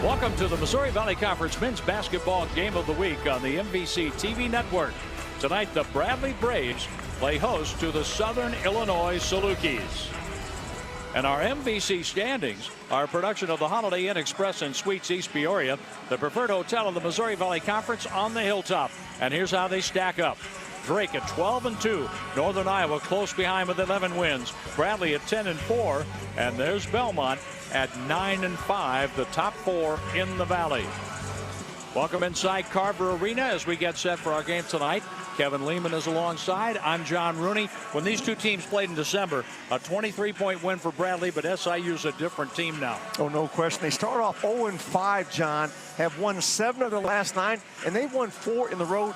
Welcome to the Missouri Valley Conference Men's Basketball Game of the Week on the MVC TV network. Tonight, the Bradley Braves play host to the Southern Illinois Salukis. And our MVC standings are a production of the Holiday Inn Express and Suites East Peoria, the preferred hotel of the Missouri Valley Conference on the hilltop. And here's how they stack up. Drake at 12-2. Northern Iowa close behind with 11 wins. Bradley at 10-4. And there's Belmont at 9-5, the top four in the Valley. Welcome inside Carver Arena as we get set for our game tonight. Kevin Lehman is alongside. I'm John Rooney. When these two teams played in December, a 23-point win for Bradley, but SIU's a different team now. Oh, no question. They start off 0-5, John, have won 7 of their last 9, and they've won 4 in a row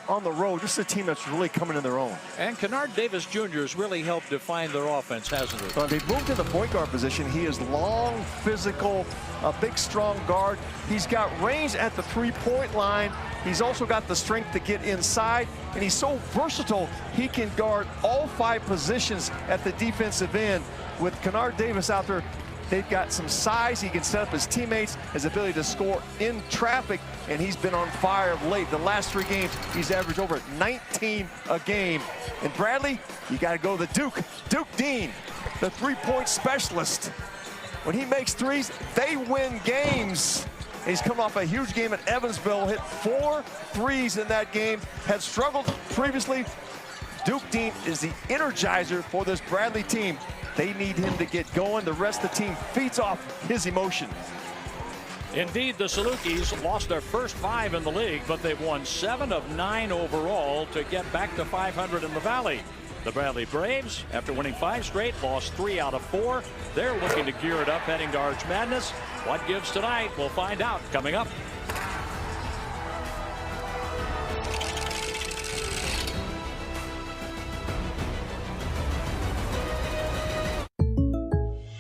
on the road. This is a team that's really coming in their own. And Kennard Davis Jr. has really helped define their offense, hasn't he? They've moved to the point guard position. He is long, physical, a big, strong guard. He's got range at the three-point line. He's also got the strength to get inside, and he's so versatile, he can guard all 5 positions at the defensive end. With Kennard Davis out there, they've got some size. He can set up his teammates, his ability to score in traffic, and he's been on fire of late. The last 3 games, he's averaged over 19 a game. And Bradley, you got to go to Duke Dean, the three-point specialist. When he makes threes, they win games. And he's coming off a huge game at Evansville, hit 4 threes in that game, had struggled previously. Duke Dean is the energizer for this Bradley team. They need him to get going. The rest of the team feeds off his emotion. Indeed, the Salukis lost their first 5 in the league, but they've won 7 of 9 overall to get back to 500 in the Valley. The Bradley Braves, after winning 5 straight, lost 3 out of 4. They're looking to gear it up heading to Arch Madness. What gives tonight? We'll find out coming up.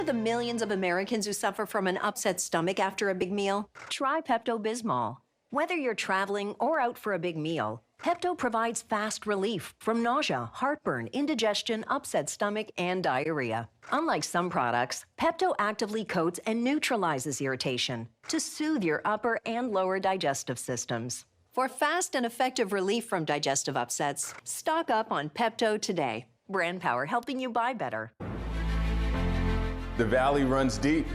The millions of Americans who suffer from an upset stomach after a big meal? Try Pepto-Bismol. Whether you're traveling or out for a big meal, Pepto provides fast relief from nausea, heartburn, indigestion, upset stomach, and diarrhea. Unlike some products, Pepto actively coats and neutralizes irritation to soothe your upper and lower digestive systems. For fast and effective relief from digestive upsets, stock up on Pepto today. Brand power helping you buy better. The Valley runs deep.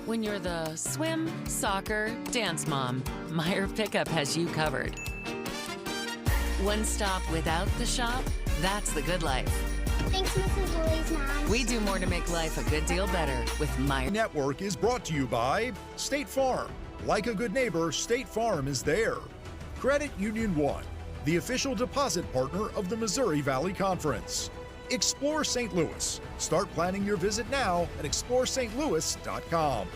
When you're the swim, soccer, dance mom, Meyer Pickup has you covered. One stop without the shop, that's the good life. Thanks, Mrs. Louie's mom. We do more to make life a good deal better with Meyer. Network is brought to you by State Farm. Like a good neighbor, State Farm is there. Credit Union One, the official deposit partner of the Missouri Valley Conference. Explore St. Louis. Start planning your visit now at exploreStLouis.com.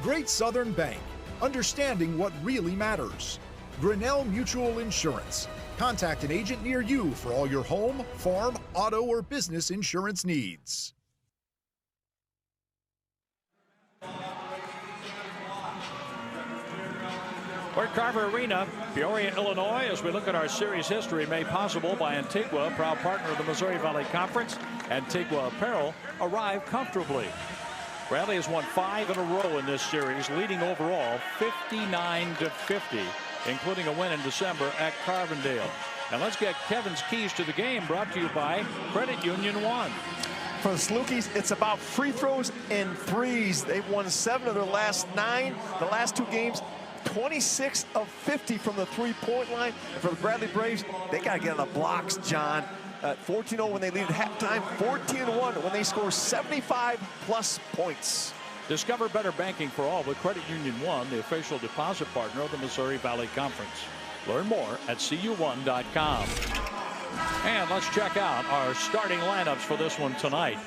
Great Southern Bank. Understanding what really matters. Grinnell Mutual Insurance. Contact an agent near you for all your home, farm, auto, or business insurance needs. We're at Carver Arena, Peoria, Illinois, as we look at our series history made possible by Antigua, proud partner of the Missouri Valley Conference. Antigua Apparel arrived comfortably. Bradley has won 5 in a row in this series, leading overall 59-50, including a win in December at Carbondale. And let's get Kevin's keys to the game, brought to you by Credit Union One. For the Salukis, it's about free throws and threes. They've won 7 of their last 9. The last 2 games, 26 of 50 from the three-point line. And for the Bradley Braves, they got to get on the blocks, John. 14-0 when they lead at halftime, 14-1 when they score 75-plus points. Discover better banking for all with Credit Union One, the official deposit partner of the Missouri Valley Conference. Learn more at cu1.com. And let's check out our starting lineups for this one tonight.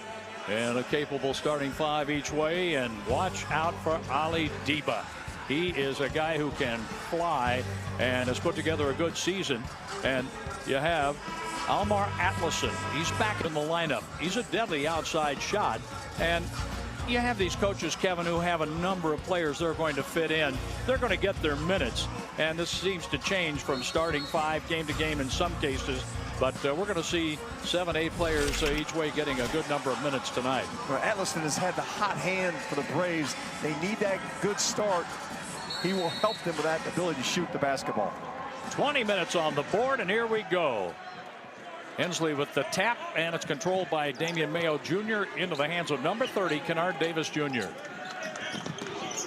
And a capable starting 5 each way. And watch out for Ali Deba. He is a guy who can fly and has put together a good season. And you have Almar Atlason. He's back in the lineup. He's a deadly outside shot. And you have these coaches, Kevin, who have a number of players they're going to fit in. They're going to get their minutes. And this seems to change from starting 5 game to game in some cases. But we're going to see 7, 8 players each way getting a good number of minutes tonight. Well, Atlason has had the hot hand for the Braves. They need that good start. He will help them with that ability to shoot the basketball. 20 minutes on the board, and here we go. Hensley with the tap, and it's controlled by Damian Mayo Jr. into the hands of number 30, Kennard Davis Jr.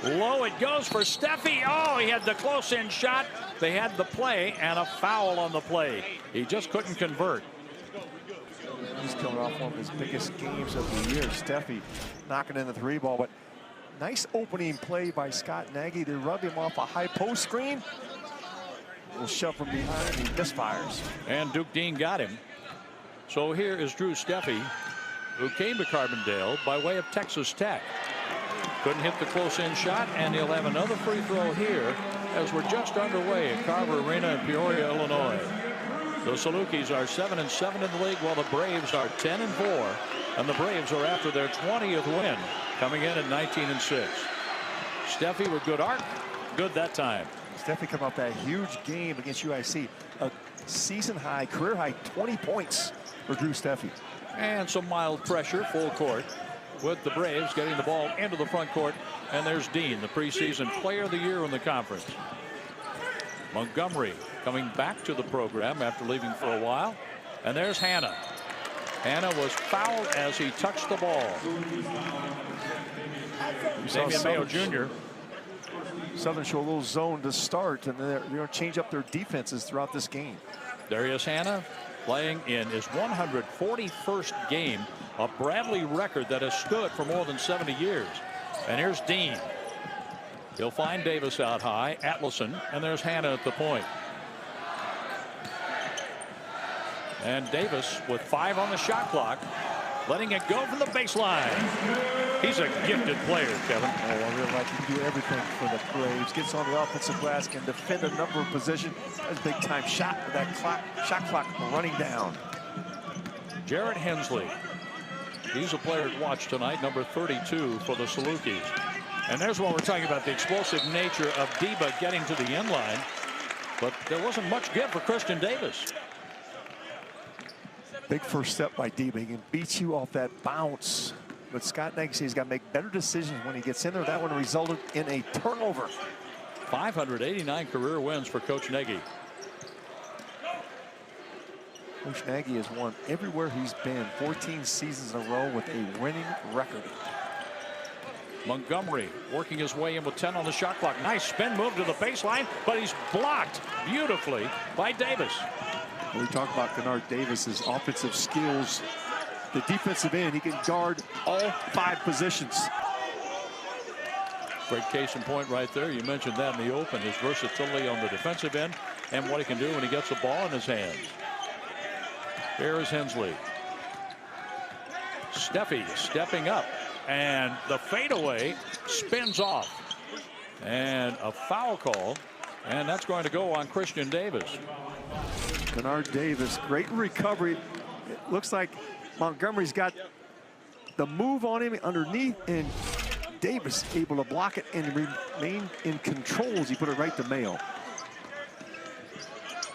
Low it goes for Steffi. Oh, he had the close-in shot. They had the play and a foul on the play. He just couldn't convert. He's coming off one of his biggest games of the year. Steffi knocking in the 3 ball, but nice opening play by Scott Nagy. They rubbed him off a high post screen. Will shove from behind. He misfires. And Duke Dean got him. So here is Drew Steffi, who came to Carbondale by way of Texas Tech. Couldn't hit the close-in shot, and he'll have another free throw here as we're just underway at Carver Arena in Peoria, Illinois. The Salukis are 7-7 in the league, while the Braves are 10-4, and the Braves are after their 20th win, coming in at 19-6. Steffi with good arc, good that time. Steffi come off that huge game against UIC, a season high, career high 20 points for Drew Steffi. And some mild pressure, full court, with the Braves getting the ball into the front court. And there's Dean, the preseason player of the year in the conference. Montgomery coming back to the program after leaving for a while. And there's Hanna. Hanna was fouled as he touched the ball. Damian Mayo Jr. Southern show a little zone to start, and they're going to change up their defenses throughout this game. Darius Hanna playing in his 141st game, a Bradley record that has stood for more than 70 years. And here's Dean. He'll find Davis out high, Atlason, and there's Hanna at the point. And Davis with 5 on the shot clock, letting it go from the baseline. He's a gifted player, Kevin. Oh, I really like him to do everything for the Braves. Gets on the offensive glass, can defend a number of positions. That's a big-time shot with that shot clock running down. Jared Hensley. He's a player to watch tonight, number 32 for the Salukis. And there's when we're talking about the explosive nature of Deba getting to the end line. But there wasn't much give for Christian Davis. Big first step by Deba. He can beat you off that bounce. But Scott Nagy says he's got to make better decisions when he gets in there. That one resulted in a turnover. 589 career wins for Coach Nagy. Coach Nagy has won everywhere he's been. 14 seasons in a row with a winning record. Montgomery working his way in with 10 on the shot clock. Nice spin move to the baseline, but he's blocked beautifully by Davis. We talk about Kennard Davis's offensive skills. The defensive end, he can guard all 5 positions. Great case in point right there. You mentioned that in the open, his versatility on the defensive end and what he can do when he gets the ball in his hands. Here is Hensley. Steffi stepping up, and the fadeaway spins off. And a foul call, and that's going to go on Christian Davis. Kennard Davis, great recovery. It looks like Montgomery's got the move on him underneath, and Davis able to block it and remain in control as he put it right to Mayo.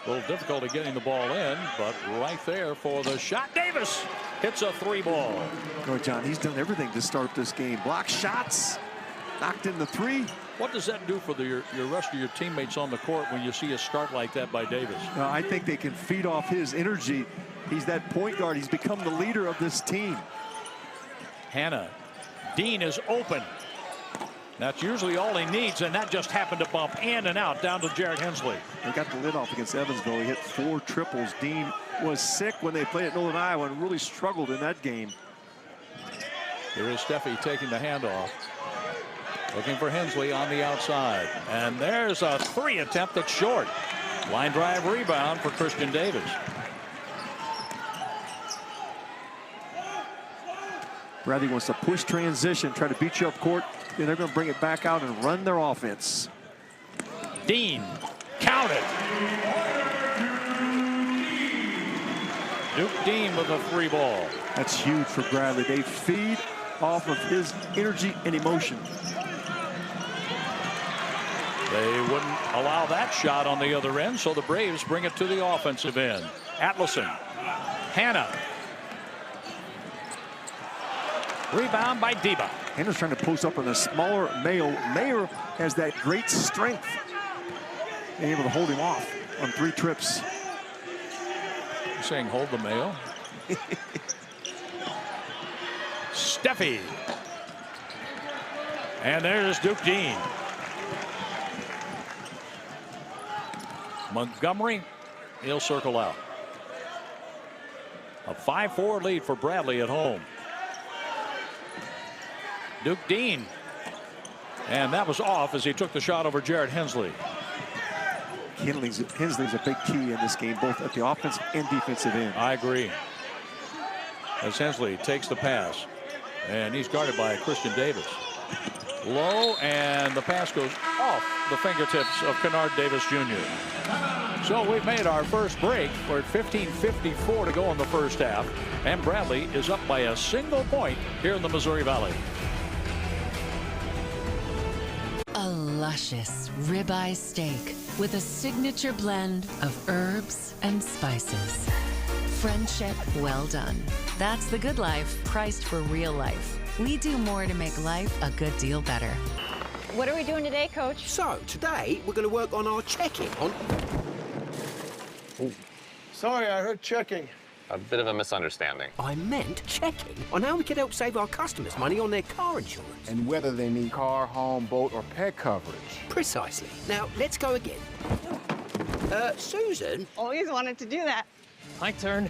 A little difficulty getting the ball in, but right there for the shot. Davis hits a 3 ball. Oh, John, he's done everything to start this game. Block shots, knocked in the 3. What does that do for your rest of your teammates on the court when you see a start like that by Davis? I think they can feed off his energy. He's that point guard. He's become the leader of this team. Hanna. Dean is open. That's usually all he needs, and that just happened to bump in and out down to Jared Hensley. They got the lid off against Evansville. He hit 4 triples. Dean was sick when they played at Northern Iowa and really struggled in that game. Here is Steffi taking the handoff. Looking for Hensley on the outside. And there's a 3 attempt that's short. Line drive rebound for Christian Davis. Bradley wants to push transition, try to beat you up court. Then they're going to bring it back out and run their offense. Dean, count it. Duke Dean with a 3 ball. That's huge for Bradley. They feed off of his energy and emotion. They wouldn't allow that shot on the other end, so the Braves bring it to the offensive end. Atlason Hannah. Rebound by Deba. Hannah's trying to post up on a smaller Mayo. Mayer has that great strength, being able to hold him off on 3 trips. You're saying hold the Mayo? Steffi. And there's Duke Dean. Montgomery, he'll circle out. A 5-4 lead for Bradley at home. Duke Dean. And that was off as he took the shot over Jared Hensley. Hensley's a big key in this game, both at the offensive and defensive end. I agree. As Hensley takes the pass. And he's guarded by Christian Davis. Low, and the pass goes off the fingertips of Kennard Davis Jr. So we've made our first break. We're at 15:54 to go in the first half. And Bradley is up by a single point here in the Missouri Valley. A luscious ribeye steak with a signature blend of herbs and spices. Friendship well done. That's the good life, priced for real life. We do more to make life a good deal better. What are we doing today, Coach? So, today, we're going to work on our checking on... Oh. Sorry, I heard checking. A bit of a misunderstanding. I meant checking on how we can help save our customers money on their car insurance. And whether they need car, home, boat, or pet coverage. Precisely. Now, let's go again. Susan? Always wanted to do that. My turn.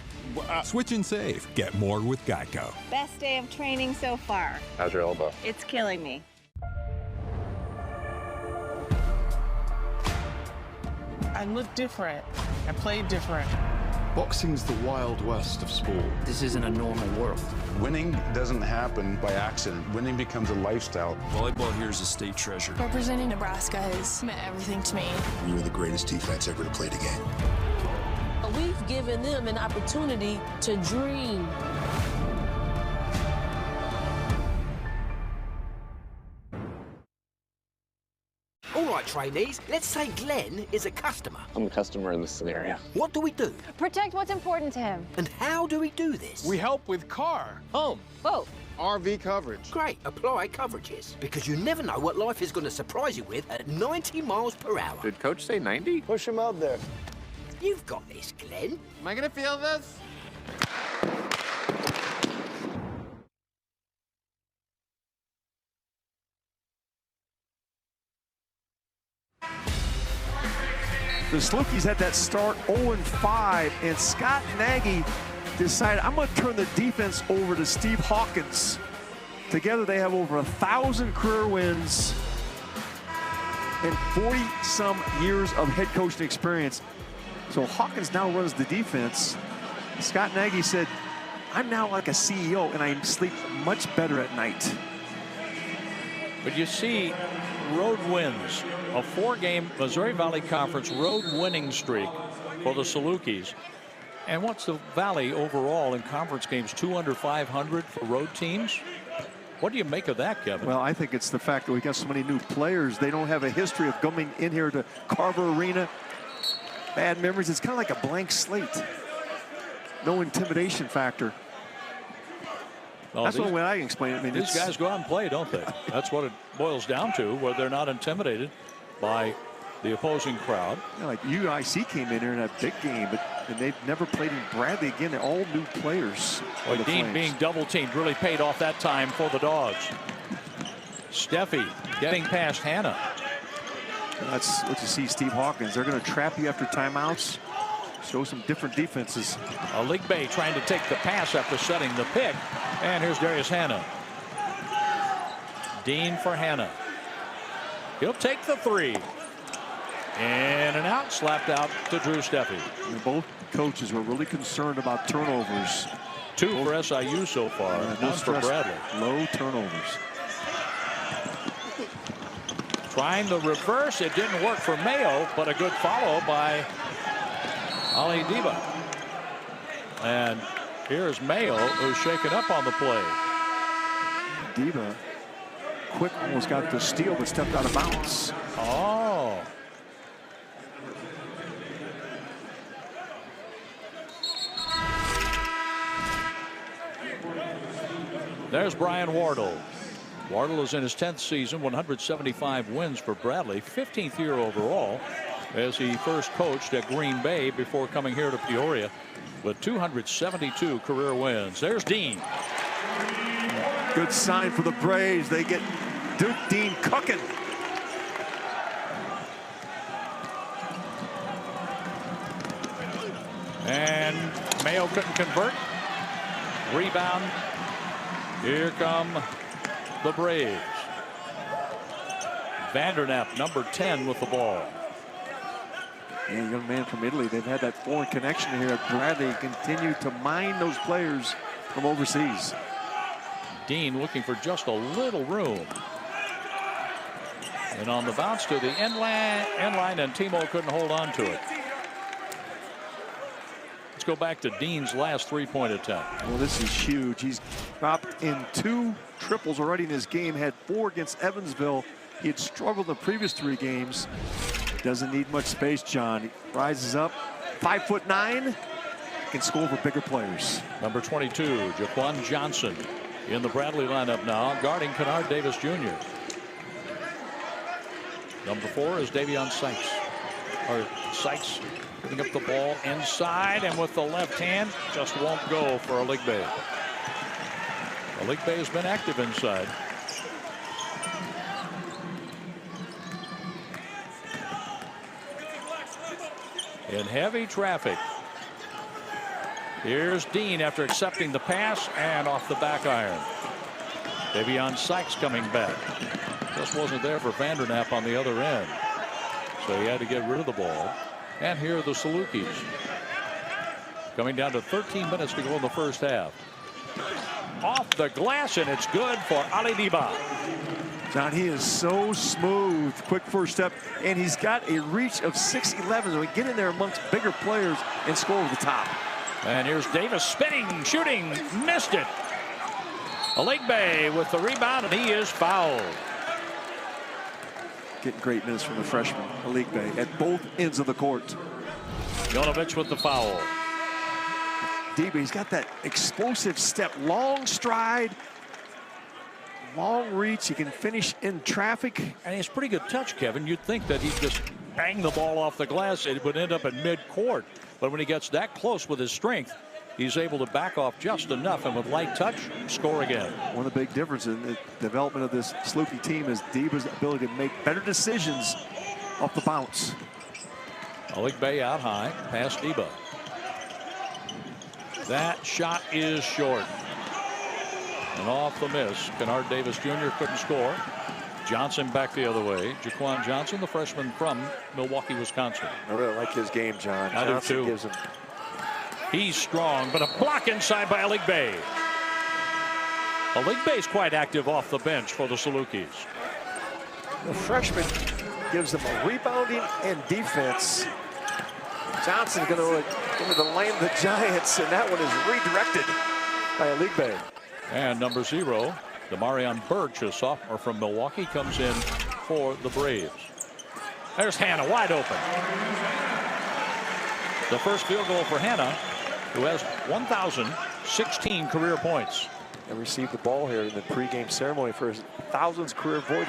Switch and save. Get more with Geico. Best day of training so far. How's your elbow? It's killing me. I look different. I play different. Boxing's the wild west of sport. This isn't a normal world. Winning doesn't happen by accident. Winning becomes a lifestyle. Volleyball here is a state treasure. Representing Nebraska has meant everything to me. We were the greatest defense ever to play the game. We've given them an opportunity to dream. All right, trainees, let's say Glenn is a customer. I'm a customer in this scenario. What do we do? Protect what's important to him. And how do we do this? We help with car, home, boat, RV coverage. Great, apply coverages. Because you never know what life is going to surprise you with at 90 miles per hour. Did Coach say 90? push him out there. You've got this, Glenn. Am I gonna feel this? The Salukis had that start 0-5, and Scott Nagy decided, I'm going to turn the defense over to Steve Hawkins. Together they have over 1,000 career wins and 40-some years of head coaching experience. So Hawkins now runs the defense. Scott Nagy said, I'm now like a CEO, and I sleep much better at night. But you see road wins, a 4-game Missouri Valley Conference road winning streak for the Salukis. And what's the Valley overall in conference games? 2 under 500 for road teams? What do you make of that, Kevin? Well, I think it's the fact that we got so many new players. They don't have a history of coming in here to Carver Arena. Bad memories. It's kind of like a blank slate. No intimidation factor. Well, that's the way I can explain it. I mean, these guys go out and play, don't they? That's what it boils down to, where they're not intimidated by the opposing crowd. Yeah, like UIC came in here in a big game, and they've never played in Bradley again. They're all new players. Well, Dean being double teamed really paid off that time for the Dogs. Steffi getting past Hannah. That's what you see, Steve Hawkins. They're going to trap you after timeouts. Show some different defenses. League Bay trying to take the pass after setting the pick. And here's Darius Hannah. Dean for Hannah. He'll take the 3. In and out, slapped out to Drew Steffi. And both coaches were really concerned about turnovers. 2 for SIU so far, none for Bradley. Low turnovers. Trying the reverse, it didn't work for Mayo, but a good follow by Ali Deba. And here's Mayo, who's shaken up on the play. Deba, quick, almost got the steal, but stepped out of bounds. Oh. There's Brian Wardle. Wardle is in his 10th season, 175 wins for Bradley, 15th year overall, as he first coached at Green Bay before coming here to Peoria with 272 career wins. There's Dean. Good sign for the Braves. They get Duke Dean cooking. And Mayo couldn't convert. Rebound. Here come the Braves. Vandernap, number 10, with the ball. And young man from Italy. They've had that foreign connection here at Bradley. Continue to mine those players from overseas. Dean looking for just a little room. And on the bounce to the end line, and Timo couldn't hold on to it. Let's go back to Dean's last three-point attempt. Well, this is huge. He's dropped in 2 triples already in his game. Had 4 against Evansville. He had struggled the previous 3 games. Doesn't need much space, John. He rises up, 5'9", can score for bigger players. Number 22, Jaquan Johnson in the Bradley lineup now, guarding Kennard Davis Jr. Number 4 is Davion Sykes picking up the ball inside, and with the left hand just won't go for Aligbe. Aligbe has been active inside. In heavy traffic. Here's Dean after accepting the pass and off the back iron. Davion Sykes coming back. Just wasn't there for Vandernap on the other end. So he had to get rid of the ball. And here are the Salukis. Coming down to 13 minutes to go in the first half. Off the glass, and it's good for Ali Diba. John, he is so smooth. Quick first step, and he's got a reach of 6'11", so he can get in there amongst bigger players and score over the top. And here's Davis spinning, shooting, missed it. Aligbe with the rebound, and he is fouled. Getting great minutes from the freshman, Aligbe, at both ends of the court. Jonovic with the foul. Diba, he's got that explosive step, long stride, long reach. He can finish in traffic. And he's pretty good touch, Kevin. You'd think that he'd just bang the ball off the glass. It would end up in mid-court. But when he gets that close with his strength, he's able to back off just enough, and with light touch, score again. One of the big differences in the development of this Saluki team is Diba's ability to make better decisions off the bounce. Aligbe out high, past Diba. That shot is short. And off the miss, Kennard Davis Jr. couldn't score. Johnson back the other way. Jaquan Johnson, the freshman from Milwaukee, Wisconsin. I really like his game, John. I do too. Gives him... He's strong, but a block inside by Aligbe. Aligbe's quite active off the bench for the Salukis. The freshman gives them a rebounding and defense. Johnson going to into the lane of the Giants, and that one is redirected by Aligbe. And number 0, Demarion Birch, a sophomore from Milwaukee, comes in for the Braves. There's Hannah wide open. The first field goal for Hannah, who has 1,016 career points. And received the ball here in the pregame ceremony for his 1,000th career point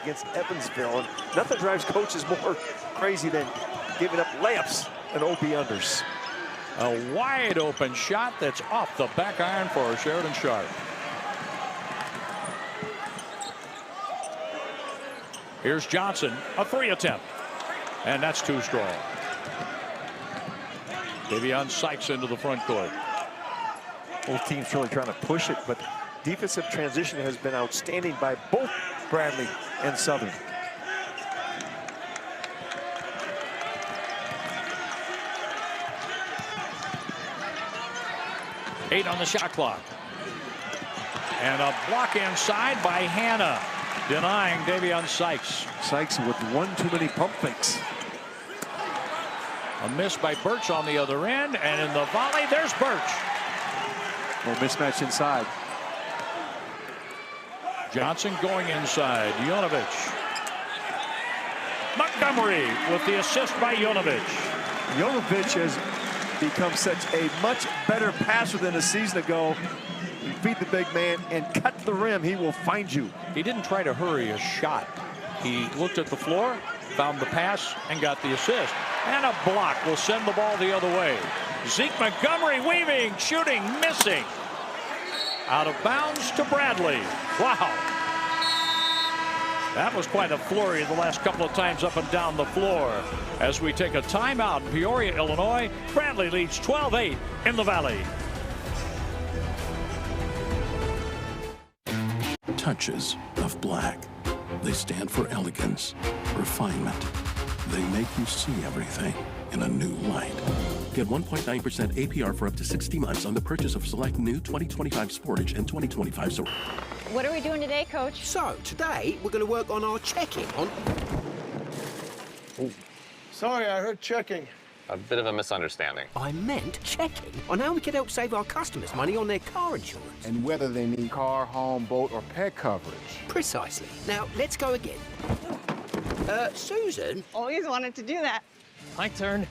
against Evansville. And nothing drives coaches more crazy than giving up layups and OB unders. A wide open shot that's off the back iron for Sheridan Sharp. Here's Johnson, a 3 attempt. And that's too strong. Davion Sykes into the front court. Both teams really trying to push it, but defensive transition has been outstanding by both Bradley and Southern. Eight on the shot clock. And a block inside by Hannah, denying Davion Sykes. Sykes with one too many pump fakes. A miss by Birch on the other end, and in the volley, there's Birch. Well, mismatch inside. Johnson going inside. Jonovic. Montgomery with the assist by Jonovic. Jonovic has become such a much better passer than a season ago. You feed the big man and cut to the rim. He will find you. He didn't try to hurry a shot. He looked at the floor, found the pass, and got the assist. And a block will send the ball the other way. Zeke Montgomery weaving, shooting, missing. Out of bounds to Bradley. Wow. That was quite a flurry the last couple of times up and down the floor. As we take a timeout in Peoria, Illinois, Bradley leads 12-8 in the Valley. Touches of black. They stand for elegance, refinement. They make you see everything in a new light. Get 1.9% APR for up to 60 months on the purchase of select new 2025 Sportage and 2025 Sportage. What are we doing today, Coach? So, today, we're going to work on our checking on... Oh. Sorry, I heard checking. A bit of a misunderstanding. I meant checking on how we can help save our customers money on their car insurance. And whether they need car, home, boat, or pet coverage. Precisely. Now, let's go again. Susan? Always wanted to do that. My turn.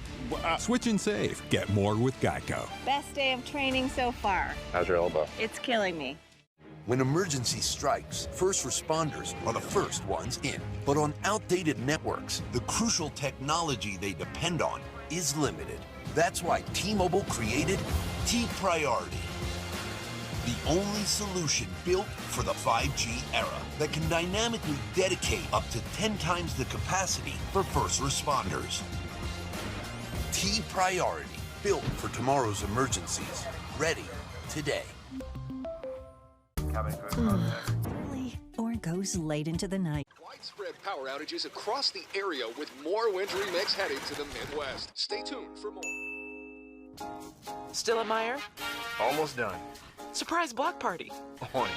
Switch and save. Get more with Geico. Best day of training so far. How's your elbow? It's killing me. When emergency strikes, first responders are the first ones in. But on outdated networks, the crucial technology they depend on is limited. That's why T-Mobile created T-Priority, the only solution built for the 5G era that can dynamically dedicate up to 10 times the capacity for first responders. T-Priority, built for tomorrow's emergencies. Ready today. Early or goes late into the night. Widespread power outages across the area with more wintry mix heading to the Midwest. Stay tuned for more. Still at Meyer? Almost done. Surprise block party. On.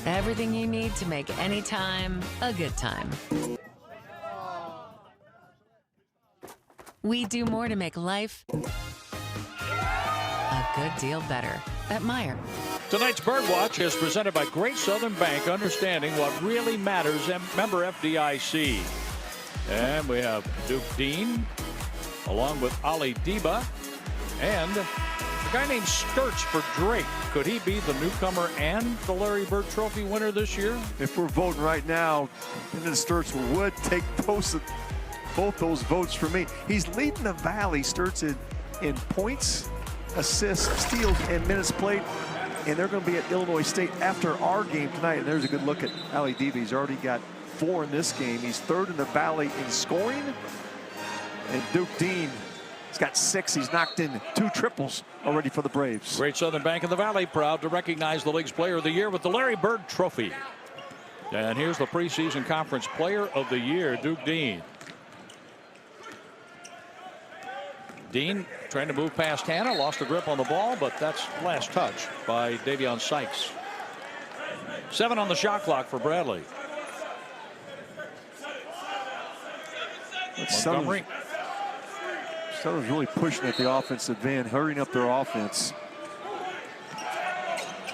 Everything you need to make any time a good time. We do more to make life a good deal better at Meyer. Tonight's Birdwatch is presented by Great Southern Bank, understanding what really matters, and member FDIC. And we have Duke Dean along with Ali Deba and a guy named Sturts for Drake. Could he be the newcomer and the Larry Bird Trophy winner this year? If we're voting right now, then Sturts would take both those votes for me. He's leading the Valley, Sturts, in points, assists, steals, and minutes played. And they're going to be at Illinois State after our game tonight. And there's a good look at Ali Deba. He's already got 4 in this game. He's 3rd in the Valley in scoring. And Duke Dean has got 6. He's knocked in 2 triples already for the Braves. Great Southern Bank of the Valley proud to recognize the league's player of the year with the Larry Bird Trophy. And here's the preseason conference player of the year, Duke Dean. Dean trying to move past Hannah, lost a grip on the ball, but that's last touch by Davion Sykes. 7 on the shot clock for Bradley. Montgomery. Southern's really pushing at the offensive end, hurrying up their offense.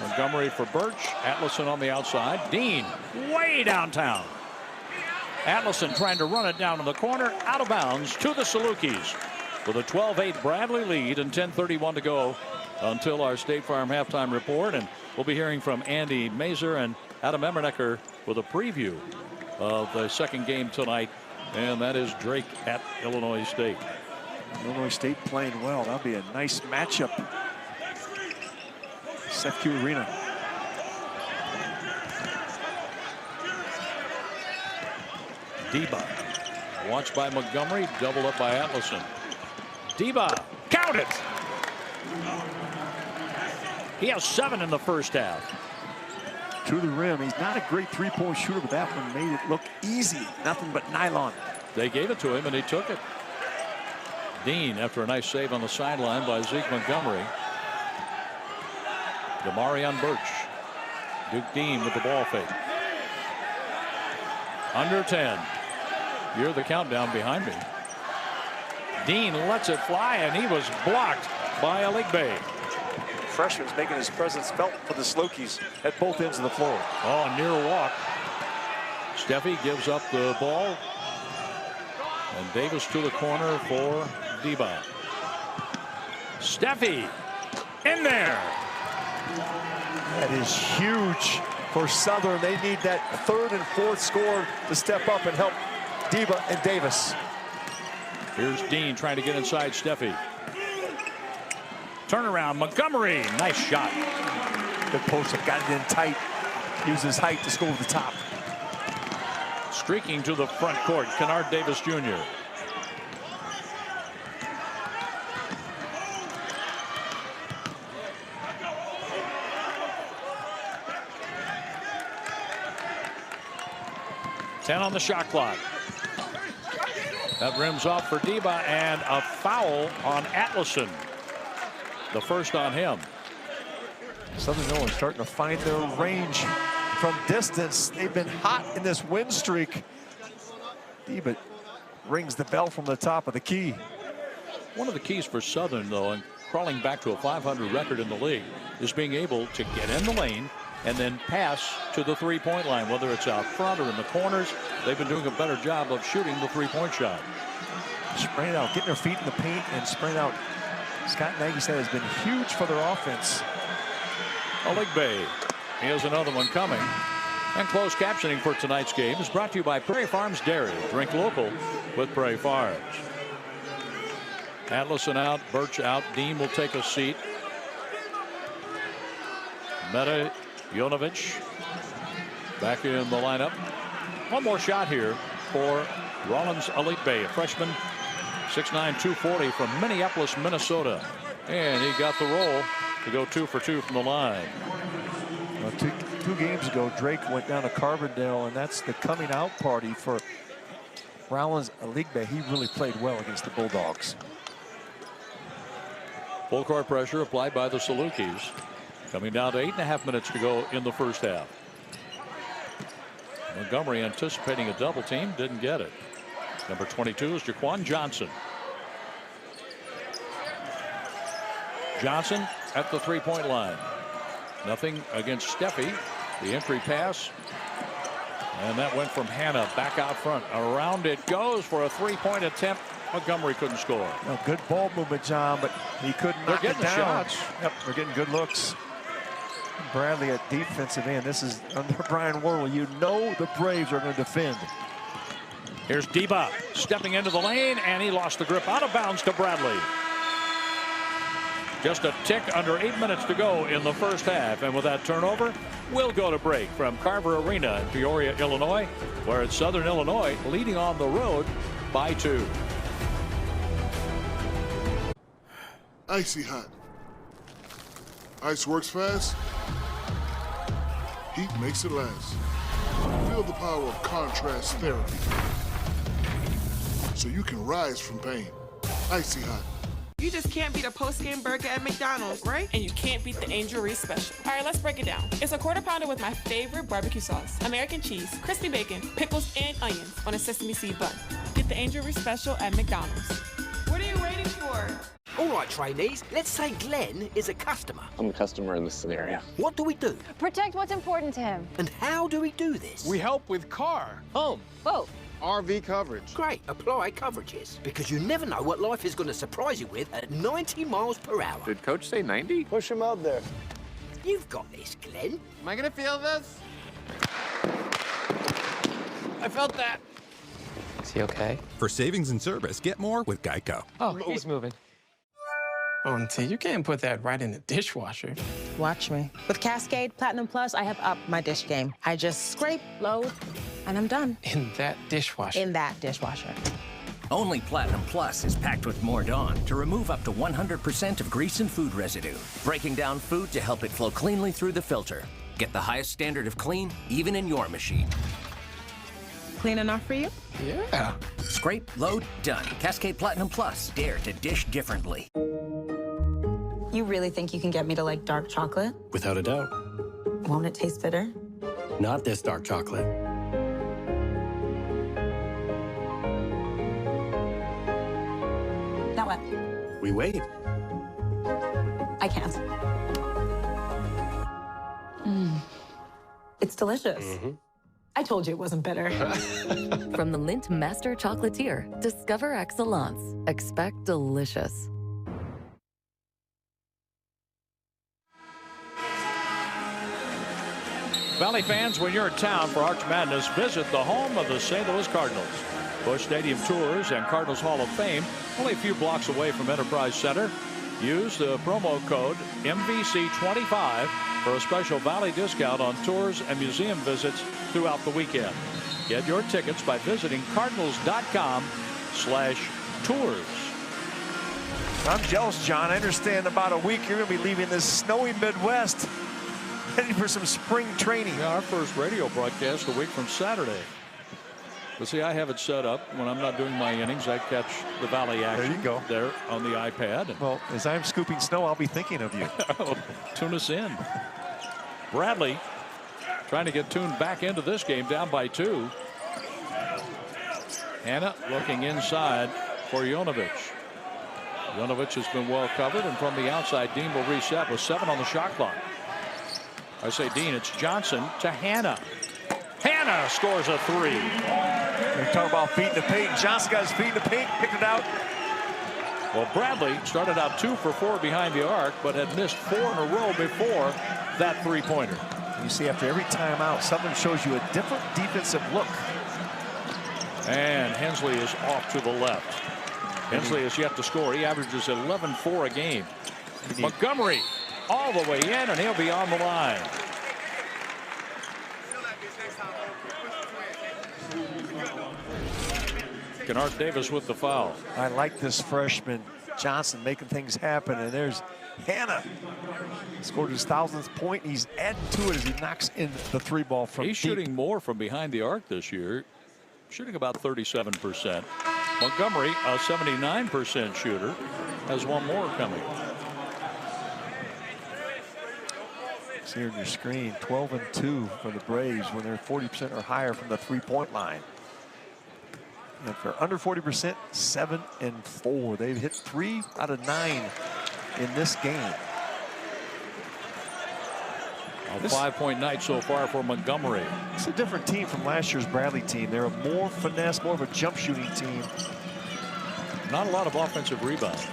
Montgomery for Birch. Atlason on the outside. Dean way downtown. Atlason trying to run it down in the corner, out of bounds to the Salukis. With a 12-8 Bradley lead and 10:31 to go until our State Farm halftime report. And we'll be hearing from Andy Mazer and Adam Emmernecker with a preview of the second game tonight. And that is Drake at Illinois State. Illinois State playing well. That'll be a nice matchup. Carver Arena. Deba watched by Montgomery, doubled up by Atlason. Deba, count it! He has 7 in the first half. To the rim. He's not a great three-point shooter, but that one made it look easy. Nothing but nylon. They gave it to him, and he took it. Dean, after a nice save on the sideline by Zeke Montgomery. Demarion Birch. Duke Dean with the ball fake. Under 10. You're the countdown behind me. Dean lets it fly, and he was blocked by Aligbe. Freshman's making his presence felt for the Salukis at both ends of the floor. Oh, near walk. Steffi gives up the ball. And Davis to the corner for Deba. Steffi in there. That is huge for Southern. They need that third and fourth score to step up and help Diva and Davis. Here's Dean trying to get inside Steffi. Turnaround, Montgomery. Nice shot. Good post-up, got it in tight. Use his height to score to the top. Streaking to the front court, Kennard Davis Jr. Ten on the shot clock. That rims off for Diva, and a foul on Atlason. The first on him. Southern Illinois starting to find their range from distance. They've been hot in this win streak. Diva rings the bell from the top of the key. One of the keys for Southern, though, and crawling back to a 500 record in the league, is being able to get in the lane and then pass to the three-point line, whether it's out front or in the corners. They've been doing a better job of shooting the three-point shot. Spraying out, getting their feet in the paint and spraying out. Scott Nagy said has been huge for their offense. Oligbe, here's another one coming. And closed captioning for tonight's game is brought to you by Prairie Farms Dairy. Drink local with Prairie Farms. Atlason out, Birch out, Dean will take a seat. Meta Jonovic back in the lineup. One more shot here for Rollins Oligbe, a freshman, 6'9", 240 from Minneapolis, Minnesota. And he got the roll to go 2 for 2 from the line. Well, two games ago, Drake went down to Carbondale, and that's the coming out party for Rollins Oligbe. He really played well against the Bulldogs. Full court pressure applied by the Salukis. Coming down to 8.5 minutes to go in the first half. Montgomery anticipating a double team, didn't get it. Number 22 is Jaquan Johnson. Johnson at the three-point line. Nothing against Steffi. The entry pass. And that went from Hannah back out front. Around it goes for a three-point attempt. Montgomery couldn't score. No, good ball movement, John, but he couldn't knock it down. The shots. Yep, they're getting good looks. Bradley at defensive end. This is under Brian Worrell. You know the Braves are going to defend. Here's Diba stepping into the lane, and he lost the grip out of bounds to Bradley. Just a tick under 8 minutes to go in the first half. And with that turnover, we'll go to break from Carver Arena in Peoria, Illinois, where it's Southern Illinois leading on the road by 2. Icy hot. Ice works fast. Heat makes it last. Feel the power of contrast therapy, so you can rise from pain. Icy hot. You just can't beat a post-game burger at McDonald's, right? And you can't beat the Angel Reese Special. All right, let's break it down. It's a quarter pounder with my favorite barbecue sauce, American cheese, crispy bacon, pickles, and onions on a sesame seed bun. Get the Angel Reese Special at McDonald's. What are you waiting for? All right, trainees, let's say Glenn is a customer. I'm a customer in this scenario. What do we do? Protect what's important to him. And how do we do this? We help with car, home, Both. RV coverage. Great, apply coverages. Because you never know what life is going to surprise you with at 90 miles per hour. Did Coach say 90? Push him out there. You've got this, Glenn. Am I gonna feel this? I felt that. Is he okay? For savings and service, get more with Geico. Oh, he's moving. Oh, T, you can't put that right in the dishwasher. Watch me. With Cascade Platinum Plus, I have upped my dish game. I just scrape, load, and I'm done. In that dishwasher. In that dishwasher. Only Platinum Plus is packed with more Dawn to remove up to 100% of grease and food residue, breaking down food to help it flow cleanly through the filter. Get the highest standard of clean, even in your machine. Clean enough for you? Yeah. Scrape, load, done. Cascade Platinum Plus. Dare to dish differently. You really think you can get me to like dark chocolate? Without a doubt. Won't it taste bitter? Not this dark chocolate. Now what? We wait. I can't. It's delicious. I told you it wasn't bitter. From the Lindt Master Chocolatier, discover excellence. Expect delicious. Valley fans, when you're in town for Arch Madness, visit the home of the St. Louis Cardinals. Busch Stadium Tours and Cardinals Hall of Fame, only a few blocks away from Enterprise Center. Use the promo code MVC25 for a special Valley discount on tours and museum visits throughout the weekend. Get your tickets by visiting cardinals.com/tours. I'm jealous, John. I understand about a week you're going to be leaving this snowy Midwest, heading for some spring training. Yeah, our first radio broadcast a week from Saturday. But see, I have it set up when I'm not doing my innings. I catch the Valley action. There you go. There on the iPad. Well, as I'm scooping snow, I'll be thinking of you. Tune us in. Bradley trying to get tuned back into this game, down by 2. Hanna looking inside for Jonovic. Jonovic has been well covered, and from the outside, Dean will reset with 7 on the shot clock. I say Dean, it's Johnson to Hanna. Hanna scores a 3. We talk about feet in the paint. Johnson got his feet in the paint, picked it out. Well, Bradley started out 2 for 4 behind the arc, but had missed 4 in a row before that three-pointer. You see, after every timeout, something shows you a different defensive look. And Hensley is off to the left. Hensley has yet to score. He averages 11-4 a game. Montgomery all the way in, and he'll be on the line. Kennard Davis with the foul. I like this freshman Johnson making things happen, and there's Hanna. Scored his 1000th point. He's adding to it as he knocks in the 3 ball from He's deep. shooting more from behind the arc this year, shooting about 37%. Montgomery, a 79% shooter, has 1 more coming. See here on your screen, 12-2 for the Braves when they're 40% or higher from the 3-point line. And if they're under 40%, 7-4. They've hit 3 out of 9 in this game. A 5-point night so far for Montgomery. It's a different team from last year's Bradley team. They're a more finesse, more of a jump shooting team. Not a lot of offensive rebounds.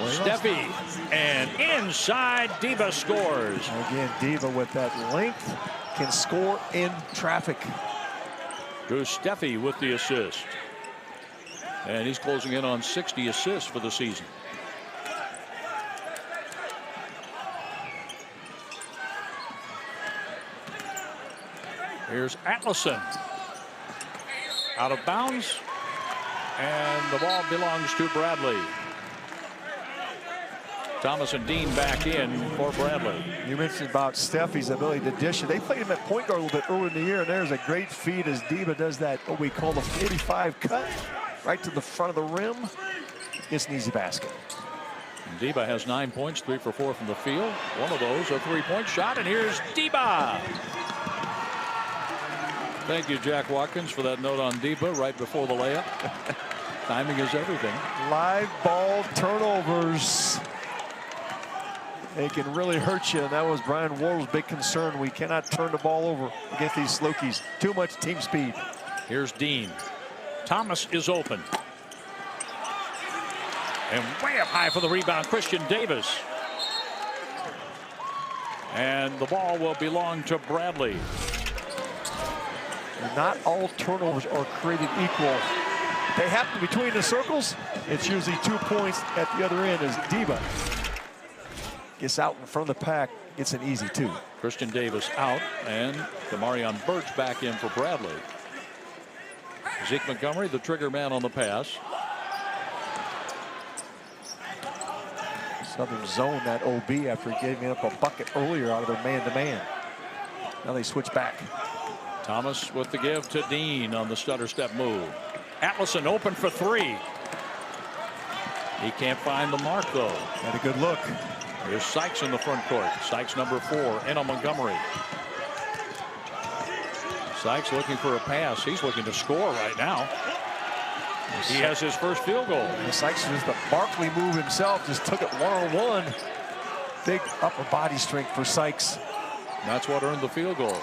Steffi, and inside, Diva scores. Again, Diva with that length can score in traffic. Drew Steffi with the assist. And he's closing in on 60 assists for the season. Here's Atlason. Out of bounds. And the ball belongs to Bradley. Thomas and Dean back in for Bradley. You mentioned about Steffi's ability to dish it. They played him at point guard a little bit earlier in the year, and there's a great feed as Diva does that, what we call the 45 cut, right to the front of the rim. It's an easy basket. Diva has 9 points, 3 for 4 from the field. One of those a 3-point shot, and here's Diva. Thank you, Jack Watkins, for that note on Diva right before the layup. Timing is everything. Live ball turnovers. They can really hurt you, and that was Brian Wardle's big concern. We cannot turn the ball over against these Salukis. Too much team speed. Here's Dean. Thomas is open. And way up high for the rebound, Christian Davis. And the ball will belong to Bradley. Not all turnovers are created equal. They happen between the circles. It's usually 2 points at the other end as Diva gets out in front of the pack. It's an easy 2. Christian Davis out, and Demarion Birch back in for Bradley. Zeke Montgomery, the trigger man on the pass. Southern zone that OB after giving up a bucket earlier out of their man-to-man. Now they switch back. Thomas with the give to Dean on the stutter step move. Atlason open for 3. He can't find the mark though. Had a good look. Here's Sykes in the front court. Sykes number 4 in on Montgomery. Sykes looking for a pass. He's looking to score right now. He has his first field goal. And Sykes just the Barkley move himself. Just took it one-on-one. Big upper body strength for Sykes. That's what earned the field goal.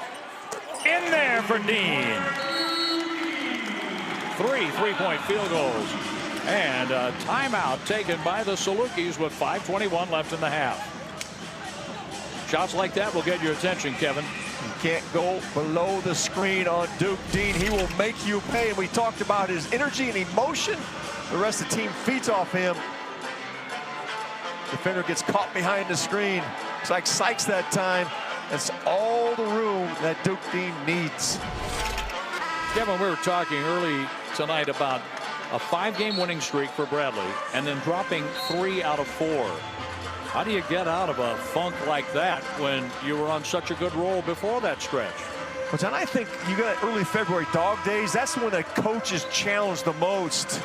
In there for Dean. 3 3-point field goals. And a timeout taken by the Salukis with 5:21 left in the half. Shots like that will get your attention, Kevin. You can't go below the screen on Duke Dean. He will make you pay. And we talked about his energy and emotion. The rest of the team feeds off him. Defender gets caught behind the screen. It's like Sykes that time. That's all the room that Duke Dean needs. Kevin, we were talking early tonight about a 5-game winning streak for Bradley and then dropping 3 out of 4. How do you get out of a funk like that when you were on such a good roll before that stretch? Well, John, I think you got early February dog days. That's when the coach is challenged the most.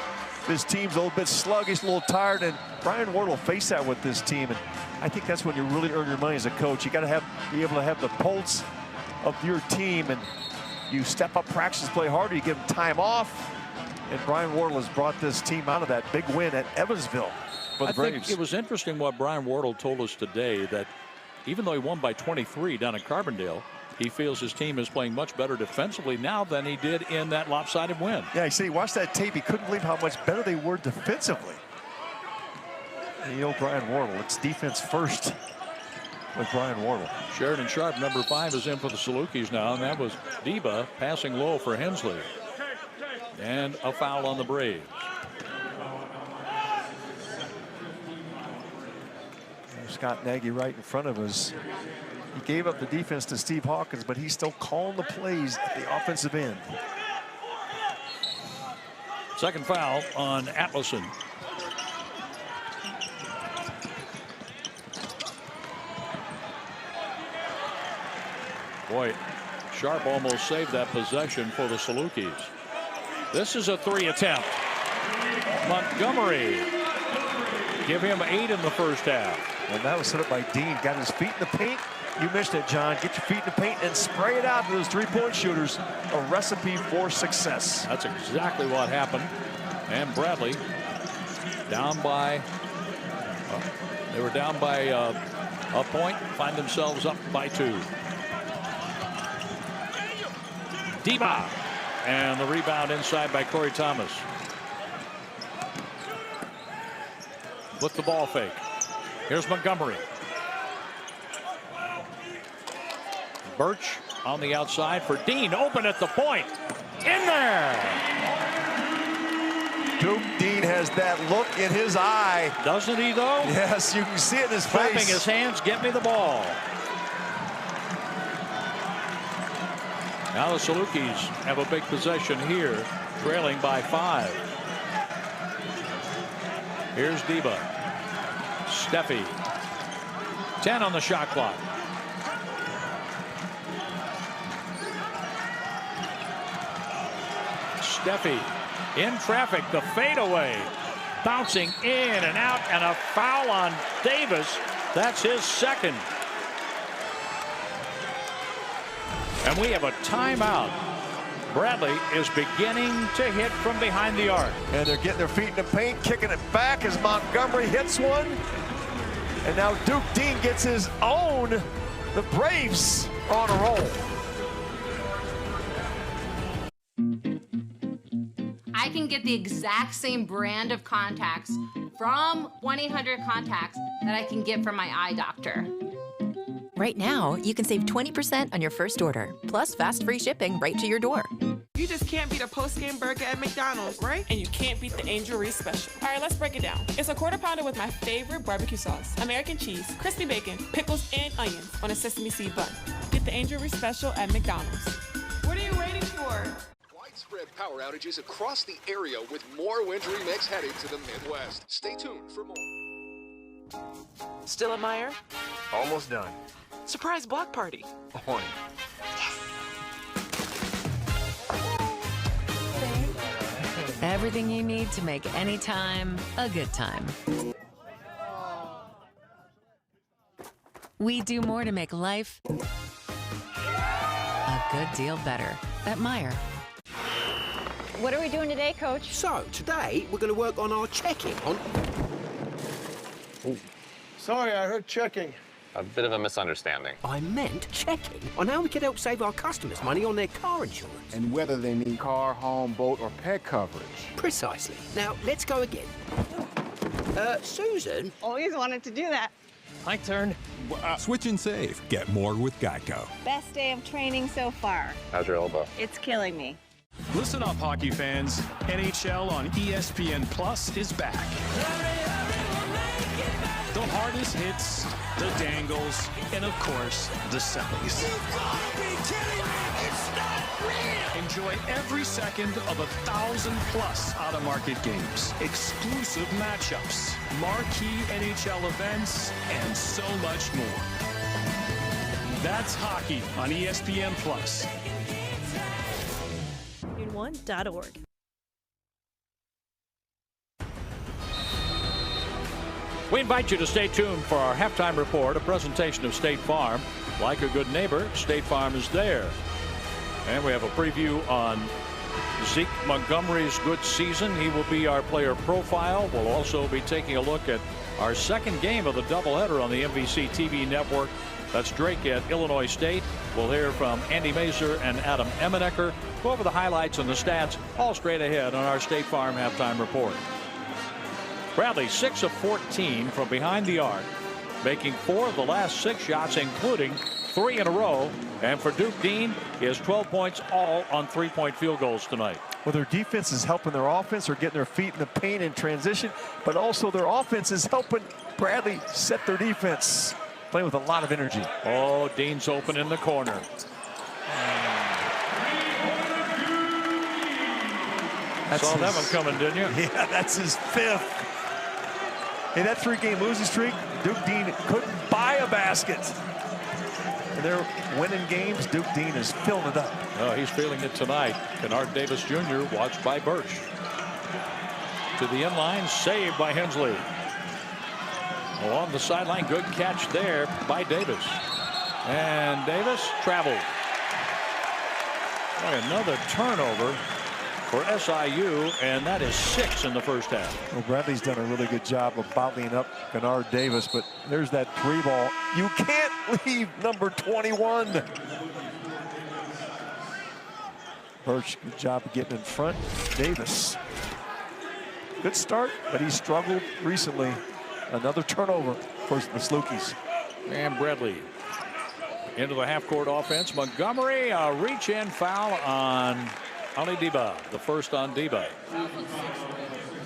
This team's a little bit sluggish, a little tired, and Brian Ward will face that with this team. And I think that's when you really earn your money as a coach. You got to be able to have the pulse of your team, and you step up practice, play harder, you give them time off. And Brian Wardle has brought this team out of that big win at Evansville for the Braves. I think it was interesting what Brian Wardle told us today, that even though he won by 23 down at Carbondale, he feels his team is playing much better defensively now than he did in that lopsided win. Yeah, you see, he watched that tape. He couldn't believe how much better they were defensively. And you know, Brian Wardle, it's defense first with Brian Wardle. Sheridan Sharp, number 5, is in for the Salukis now, and that was Deba passing low for Hensley. And a foul on the Braves. Scott Nagy right in front of us. He gave up the defense to Steve Hawkins, but he's still calling the plays at the offensive end. Second foul on Atlason. Boy, Sharp almost saved that possession for the Salukis. This is a 3 attempt. Montgomery. Give him 8 in the first half. And that was set up by Dean. Got his feet in the paint. You missed it, John. Get your feet in the paint and spray it out to those 3-point shooters. A recipe for success. That's exactly what happened. And Bradley down by, they were down by a point, find themselves up by 2. Deba. And the rebound inside by Corey Thomas. With the ball fake. Here's Montgomery. Birch on the outside for Dean. Open at the point. In there. Duke Dean has that look in his eye. Doesn't he, though? Yes, you can see it in his Clapping face. his hands. Get me the ball. Now the Salukis have a big possession here, trailing by 5. Here's Deba. Steffi. 10 on the shot clock. Steffi in traffic. The fadeaway. Bouncing in and out, and a foul on Davis. That's his second. And we have a timeout. Bradley is beginning to hit from behind the arc. And they're getting their feet in the paint, kicking it back as Montgomery hits one. And now Duke Dean gets his own. The Braves are on a roll. I can get the exact same brand of contacts from 1-800-CONTACTS that I can get from my eye doctor. Right now, you can save 20% on your first order, plus fast free shipping right to your door. You just can't beat a post-game burger at McDonald's, right? And you can't beat the Angel Reese Special. All right, let's break it down. It's a quarter pounder with my favorite barbecue sauce, American cheese, crispy bacon, pickles, and onions on a sesame seed bun. Get the Angel Reese Special at McDonald's. What are you waiting for? Widespread power outages across the area with more wintry mix heading to the Midwest. Stay tuned for more. Still at Meyer? Almost done. Surprise block party. On. Everything you need to make any time a good time. We do more to make life a good deal better at Meyer. What are we doing today, Coach? So, today we're going to work on our checking on... Oh. Sorry, I heard checking. A bit of a misunderstanding. I meant checking on how we can help save our customers money on their car insurance. And whether they need car, home, boat, or pet coverage. Precisely. Now, let's go again. Susan? Always wanted to do that. My turn. Switch and save. Get more with Geico. Best day of training so far. How's your elbow? It's killing me. Listen up, hockey fans. NHL on ESPN Plus is back. The hardest hits, the dangles, and of course, the sellies. You've got to be kidding me! It's not real! Enjoy every second of 1,000+ out-of-market games, exclusive matchups, marquee NHL events, and so much more. That's hockey on ESPN Plus. Noon1.org. We invite you to stay tuned for our halftime report, a presentation of State Farm. Like a good neighbor, State Farm is there. And we have a preview on Zeke Montgomery's good season. He will be our player profile. We'll also be taking a look at our second game of the doubleheader on the MVC TV network. That's Drake at Illinois State. We'll hear from Andy Mazur and Adam Emenecker. Go over the highlights and the stats all straight ahead on our State Farm halftime report. Bradley 6 of 14 from behind the arc, making 4 of the last 6 shots, including 3 in a row. And for Duke Dean, he has 12 points, all on 3-point field goals tonight. Well, their defense is helping their offense. They're getting their feet in the paint in transition, but also their offense is helping Bradley set their defense. Playing with a lot of energy. Oh, Dean's open in the corner. Saw that one coming, didn't you? Yeah, that's his 5th. In that 3-game losing streak, Duke Dean couldn't buy a basket. And they're winning games. Duke Dean is filling it up. Oh, he's feeling it tonight. Kennard Davis Jr. watched by Birch. To the inline, saved by Hensley. Along the sideline, good catch there by Davis. And Davis traveled. Boy, another turnover for SIU, and that is 6 in the first half. Well, Bradley's done a really good job of bottling up Kennard Davis, but there's that 3 ball. You can't leave number 21. Birch, good job of getting in front. Davis, good start, but he struggled recently. Another turnover for the Salukis. And Bradley into the half-court offense. Montgomery, a reach-in foul on Ali Deba, the first on Deba.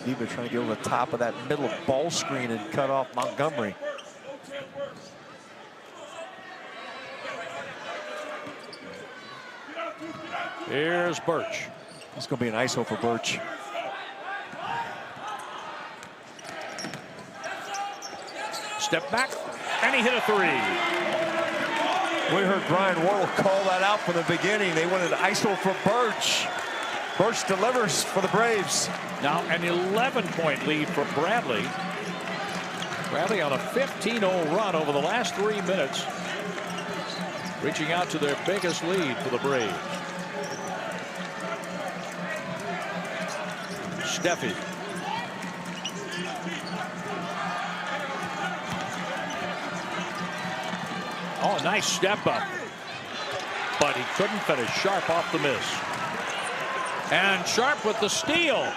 Deba trying to get over the top of that middle ball screen and cut off Montgomery. Here's Birch. It's going to be an ISO for Birch. Step back, and he hit a 3. We heard Brian Wardle call that out from the beginning. They wanted ISO for Birch. Birch delivers for the Braves. Now an 11-point lead for Bradley. Bradley on a 15-0 run over the last 3 minutes, reaching out to their biggest lead for the Braves. Steffi. Oh, nice step up. But he couldn't finish. Sharp off the miss. And Sharp with the steal.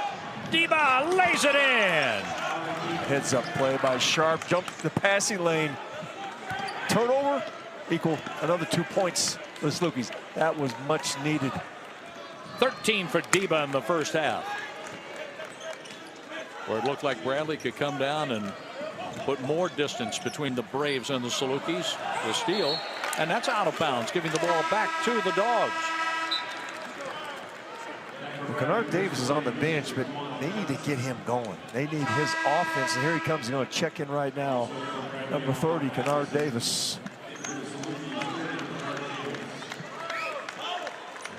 Deba lays it in. Heads up play by Sharp. Jumped the passing lane. Turnover equal another 2 points for the Salukis. That was much needed. 13 for Deba in the first half. Where it looked like Bradley could come down and put more distance between the Braves and the Salukis. The steal, and that's out of bounds, giving the ball back to the Dogs. Well, Kennard Davis is on the bench, but they need to get him going. They need his offense, and here he comes. He's going to check in right now. Number 30, Kennard Davis.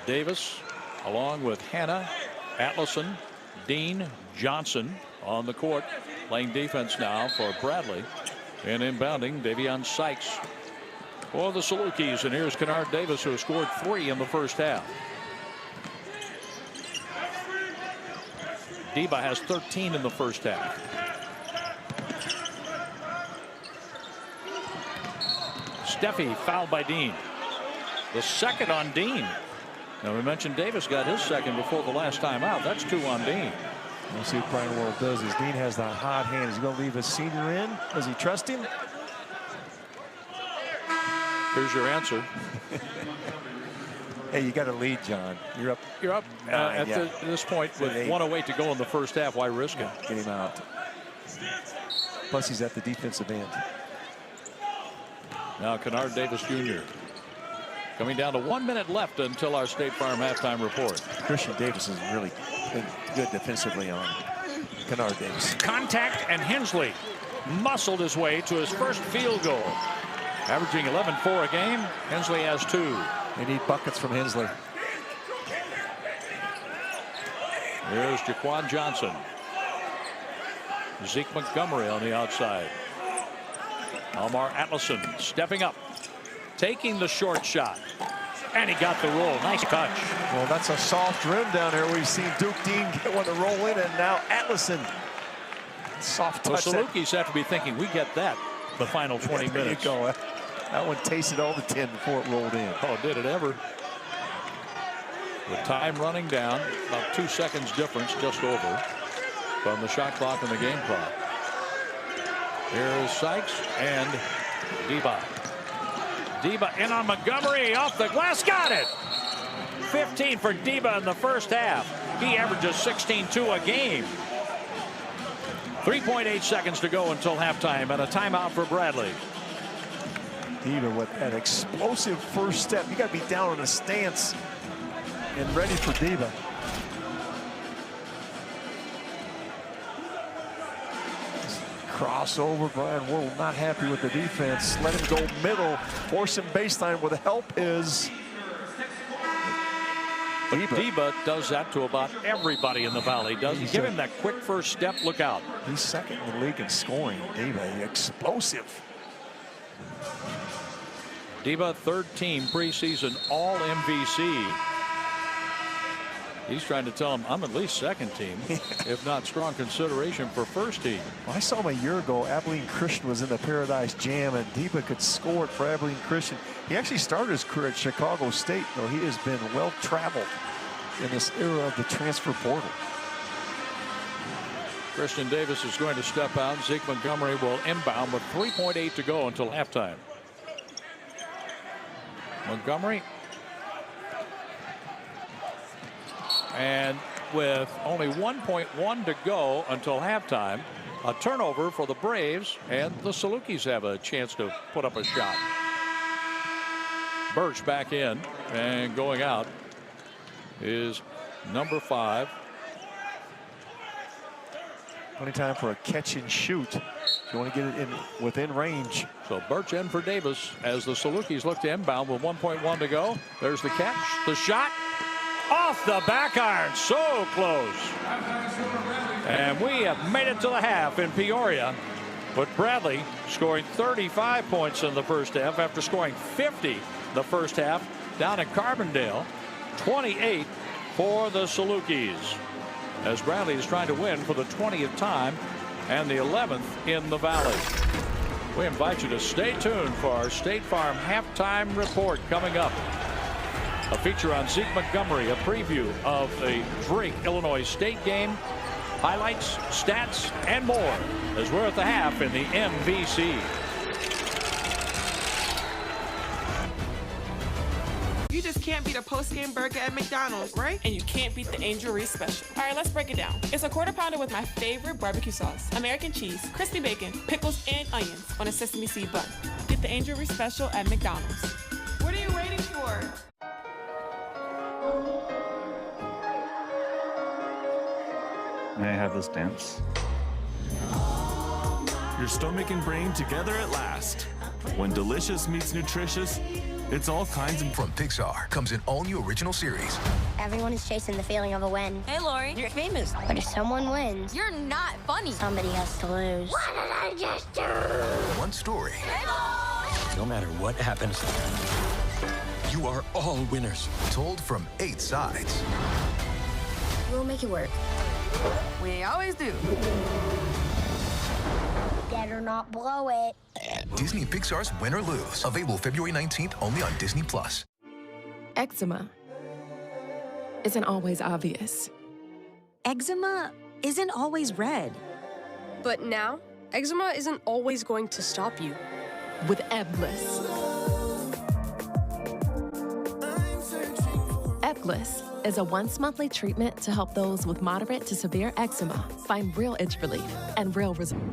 Davis, along with Hanna, Atlison, Dean, Johnson on the court, playing defense now for Bradley. And inbounding, Davion Sykes for the Salukis. And here's Kennard Davis, who scored 3 in the first half. Deba has 13 in the first half. Steffi fouled by Dean. The second on Dean. Now we mentioned Davis got his second before the last time out. That's 2 on Dean. We'll see what Brian Wardle does. As Dean has that hot hand. Is he going to leave his senior in? Does he trust him? Here's your answer. Hey, you got to lead, John. You're up. You're up at this point with 1:08 to go in the first half. Why risk it? Get him out. Plus, he's at the defensive end. Now, Kennard Davis Jr. coming down to 1 minute left until our State Farm halftime report. Christian Davis has really been good defensively on Kennard Davis. Contact, and Hensley muscled his way to his first field goal. Averaging 11-4 a game. Hensley has 2. They need buckets from Hensley. Here's Jaquan Johnson. Zeke Montgomery on the outside. Almar Atlason stepping up, taking the short shot, and he got the roll. Nice touch. Well, that's a soft rim down there. We've seen Duke Dean get one to roll in, and now Atlason. Soft touch. Well, Salukis have to be thinking, we get that the final 20 minutes. There you go. That one tasted all the tin before it rolled in. Oh, did it ever. The time running down, about 2 seconds difference, just over, from the shot clock and the game clock. Here's Sykes and Deba. Deba in on Montgomery, off the glass, got it! 15 for Deba in the first half. He averages 16-2 a game. 3.8 seconds to go until halftime, and a timeout for Bradley. Deba with an explosive first step. You got to be down in a stance and ready for Deba. Crossover. Brian Worrell not happy with the defense. Let him go middle. Force him baseline where the help is. Deba does that to about everybody in the Valley. Doesn't give him that quick first step. Look out. He's second in the league in scoring. Deba, explosive. Deba, third team preseason all MVC. He's trying to tell him, I'm at least second team, if not strong consideration for first team. Well, I saw him a year ago. Abilene Christian was in the Paradise Jam, and Deba could score it for Abilene Christian. He actually started his career at Chicago State, though he has been well traveled in this era of the transfer portal. Christian Davis is going to step out. Zeke Montgomery will inbound with 3.8 to go until halftime. Montgomery. And with only 1.1 to go until halftime, a turnover for the Braves, and the Salukis have a chance to put up a shot. Birch back in, and going out is number 5. Plenty time for a catch and shoot. You want to get it in within range. So Birch in for Davis as the Salukis look to inbound with 1.1 to go. There's the catch, the shot. Off the back iron, so close. And we have made it to the half in Peoria. But Bradley scoring 35 points in the first half after scoring 50 the first half down in Carbondale. 28 for the Salukis, as Bradley is trying to win for the 20th time and the 11th in the Valley. We invite you to stay tuned for our State Farm halftime report coming up. A feature on Zeke Montgomery, a preview of the Drake Illinois State game, highlights, stats, and more as we're at the half in the MVC. You just can't beat a post-game burger at McDonald's, right? And you can't beat the Angel Reese Special. All right, let's break it down. It's a quarter pounder with my favorite barbecue sauce, American cheese, crispy bacon, pickles, and onions on a sesame seed bun. Get the Angel Reese Special at McDonald's. What are you waiting for? May I have this dance? Your stomach and brain together at last. When delicious meets nutritious, it's all kinds of... From Pixar comes an all-new original series. Everyone is chasing the feeling of a win. Hey, Lori, you're famous. But if someone wins, you're not funny. Somebody has to lose. What did I just do? One story. Hey, no matter what happens, you are all winners. Told from 8 sides. We'll make it work. We always do. Better not blow it. Disney and Pixar's Win or Lose. Available February 19th only on Disney+. Eczema isn't always obvious. Eczema isn't always red. But now, eczema isn't always going to stop you. With Eblis, Salukis is a once-monthly treatment to help those with moderate to severe eczema find real itch relief and real results.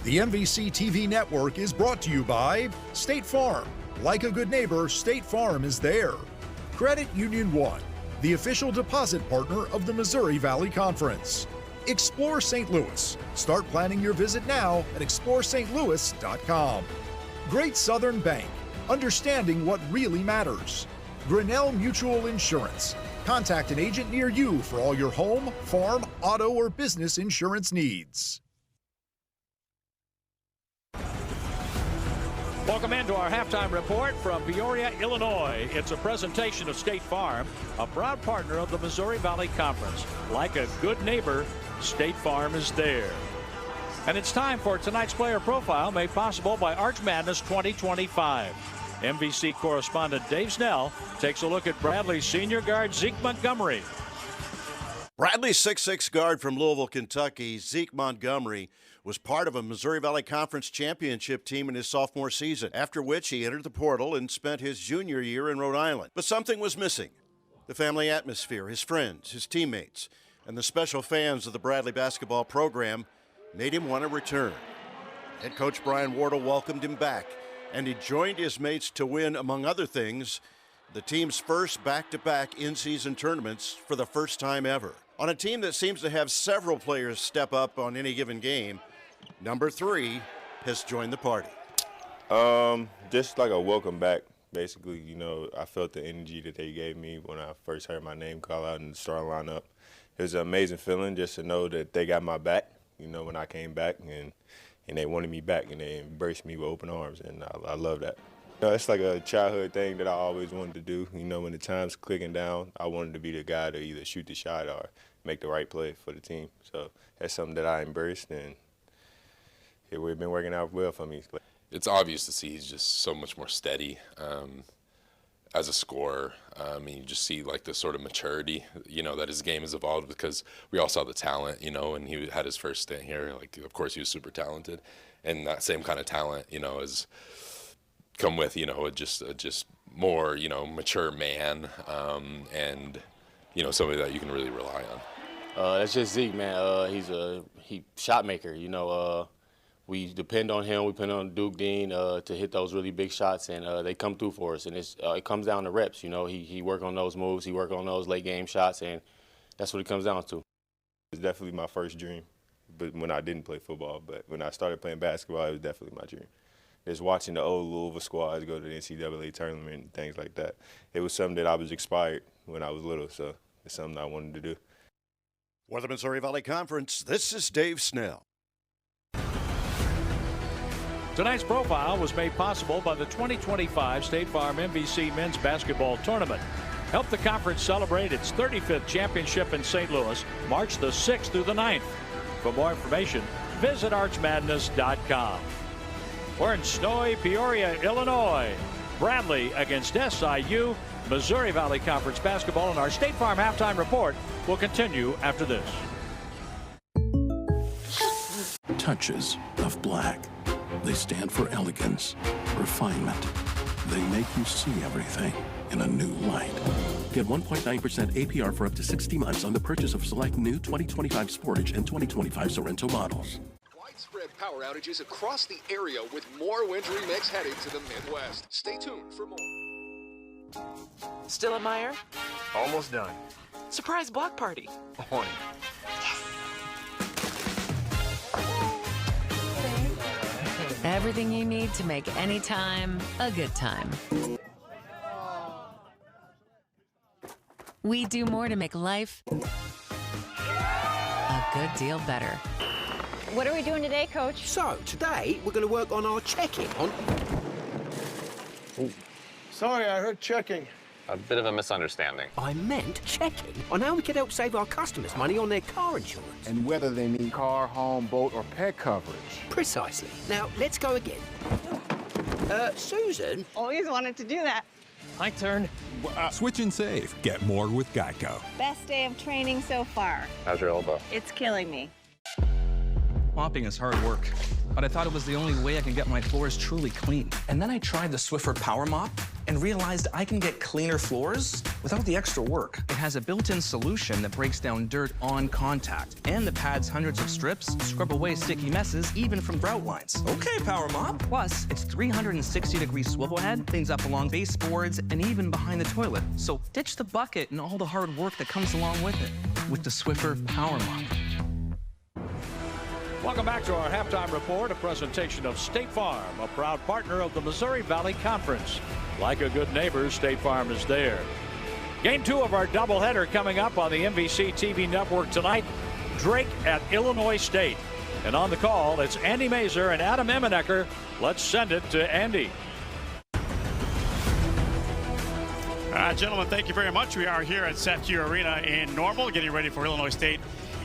The MVC TV network is brought to you by State Farm. Like a good neighbor, State Farm is there. Credit Union One, the official deposit partner of the Missouri Valley Conference. Explore St. Louis. Start planning your visit now at exploreStLouis.com. Great Southern Bank, understanding what really matters. Grinnell Mutual Insurance. Contact an agent near you for all your home, farm, auto, or business insurance needs. Welcome into our halftime report from Peoria, Illinois. It's a presentation of State Farm, a proud partner of the Missouri Valley Conference. Like a good neighbor, State Farm is there. And it's time for tonight's player profile, made possible by Arch Madness 2025. MVC correspondent Dave Snell takes a look at Bradley's senior guard Zeke Montgomery. Bradley's 6'6" guard from Louisville, Kentucky, Zeke Montgomery, was part of a Missouri Valley Conference championship team in his sophomore season, after which he entered the portal and spent his junior year in Rhode Island. But something was missing. The family atmosphere, his friends, his teammates, and the special fans of the Bradley basketball program made him want to return. Head coach Brian Wardle welcomed him back, and he joined his mates to win, among other things, the team's first back-to-back in-season tournaments for the first time ever. On a team that seems to have several players step up on any given game, number 3 has joined the party. Just like a welcome back, basically. You know, I felt the energy that they gave me when I first heard my name call out in the starting lineup. It was an amazing feeling just to know that they got my back, you know, when I came back, and they wanted me back, and they embraced me with open arms, and I love that. You know, it's like a childhood thing that I always wanted to do. You know, when the time's clicking down, I wanted to be the guy to either shoot the shot or make the right play for the team. So that's something that I embraced, and we've been working out well for me. It's obvious to see he's just so much more steady as a scorer. You just see like the sort of maturity, you know, that his game has evolved, because we all saw the talent, you know, and he had his first stint here. Like, of course, he was super talented, and that same kind of talent, you know, has come with, you know, just more, you know, mature man, and, you know, somebody that you can really rely on. That's just Zeke, man. He's a shot maker, you know. We depend on him. We depend on Duke Dean to hit those really big shots, and they come through for us. And it comes down to reps, you know. He work on those moves. He work on those late game shots, and that's what it comes down to. It's definitely my first dream, but when I didn't play football. But when I started playing basketball, it was definitely my dream. Just watching the old Louisville squads go to the NCAA tournament and things like that. It was something that I was inspired when I was little, so it's something I wanted to do. For the Missouri Valley Conference, this is Dave Snell. Tonight's profile was made possible by the 2025 State Farm MVC Men's Basketball Tournament. Help the conference celebrate its 35th championship in St. Louis, March the 6th through the 9th. For more information, visit archmadness.com. We're in snowy Peoria, Illinois. Bradley against SIU. Missouri Valley Conference basketball, and our State Farm halftime report will continue after this. Touches of black. They stand for elegance, refinement. They make you see everything in a new light. Get 1.9% APR for up to 60 months on the purchase of select new 2025 Sportage and 2025 Sorrento models. Widespread power outages across the area with more wintry mix heading to the Midwest. Stay tuned for more. Still at Meyer? Almost done. Surprise block party. On. Everything you need to make any time a good time. We do more to make life a good deal better. What are we doing today, Coach? So, today we're going to work on our checking on... Sorry, I heard checking. A bit of a misunderstanding. I meant checking on how we can help save our customers money on their car insurance. And whether they need car, home, boat, or pet coverage. Precisely. Now, let's go again. Susan? Always wanted to do that. My turn. Switch and save. Get more with Geico. Best day of training so far. How's your elbow? It's killing me. Mopping is hard work, but I thought it was the only way I can get my floors truly clean. And then I tried the Swiffer Power Mop and realized I can get cleaner floors without the extra work. It has a built-in solution that breaks down dirt on contact, and the pad's hundreds of strips scrub away sticky messes, even from grout lines. Okay, Power Mop. Plus, its 360-degree swivel head cleans up along baseboards and even behind the toilet. So ditch the bucket and all the hard work that comes along with it with the Swiffer Power Mop. Welcome back to our halftime report, a presentation of State Farm, a proud partner of the Missouri Valley Conference. Like a good neighbor, State Farm is there. Game 2 of our doubleheader coming up on the MVC TV network tonight. Drake at Illinois State. And on the call, it's Andy Mazer and Adam Emenecker. Let's send it to Andy. All right, gentlemen, thank you very much. We are here at Carver Arena in Normal, getting ready for Illinois State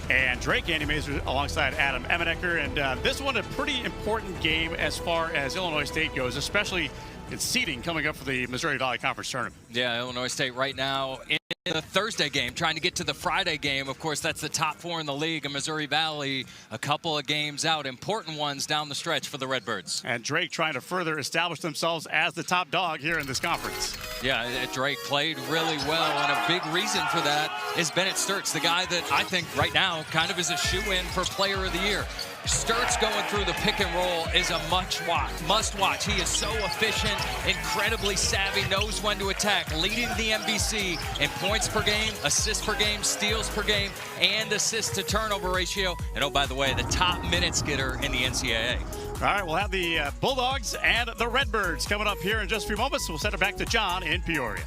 and Drake. Andy Mazer alongside Adam Emenecker. And this one a pretty important game as far as Illinois State goes, especially its seeding coming up for the Missouri Valley Conference tournament. Yeah, Illinois State right now in the Thursday game, trying to get to the Friday game. Of course, that's the top 4 in the league, and Missouri Valley a couple of games out, important ones down the stretch for the Redbirds. And Drake trying to further establish themselves as the top dog here in this conference. Yeah, Drake played really well, and a big reason for that is Bennett Sturtz, the guy that I think right now kind of is a shoe-in for Player of the Year. Sturtz going through the pick and roll is a must watch. He is so efficient, incredibly savvy, knows when to attack, leading the MVC in points per game, assists per game, steals per game, and assist to turnover ratio. And oh, by the way, the top minutes getter in the NCAA. All right, we'll have the Bulldogs and the Redbirds coming up here in just a few moments. We'll send it back to John in Peoria.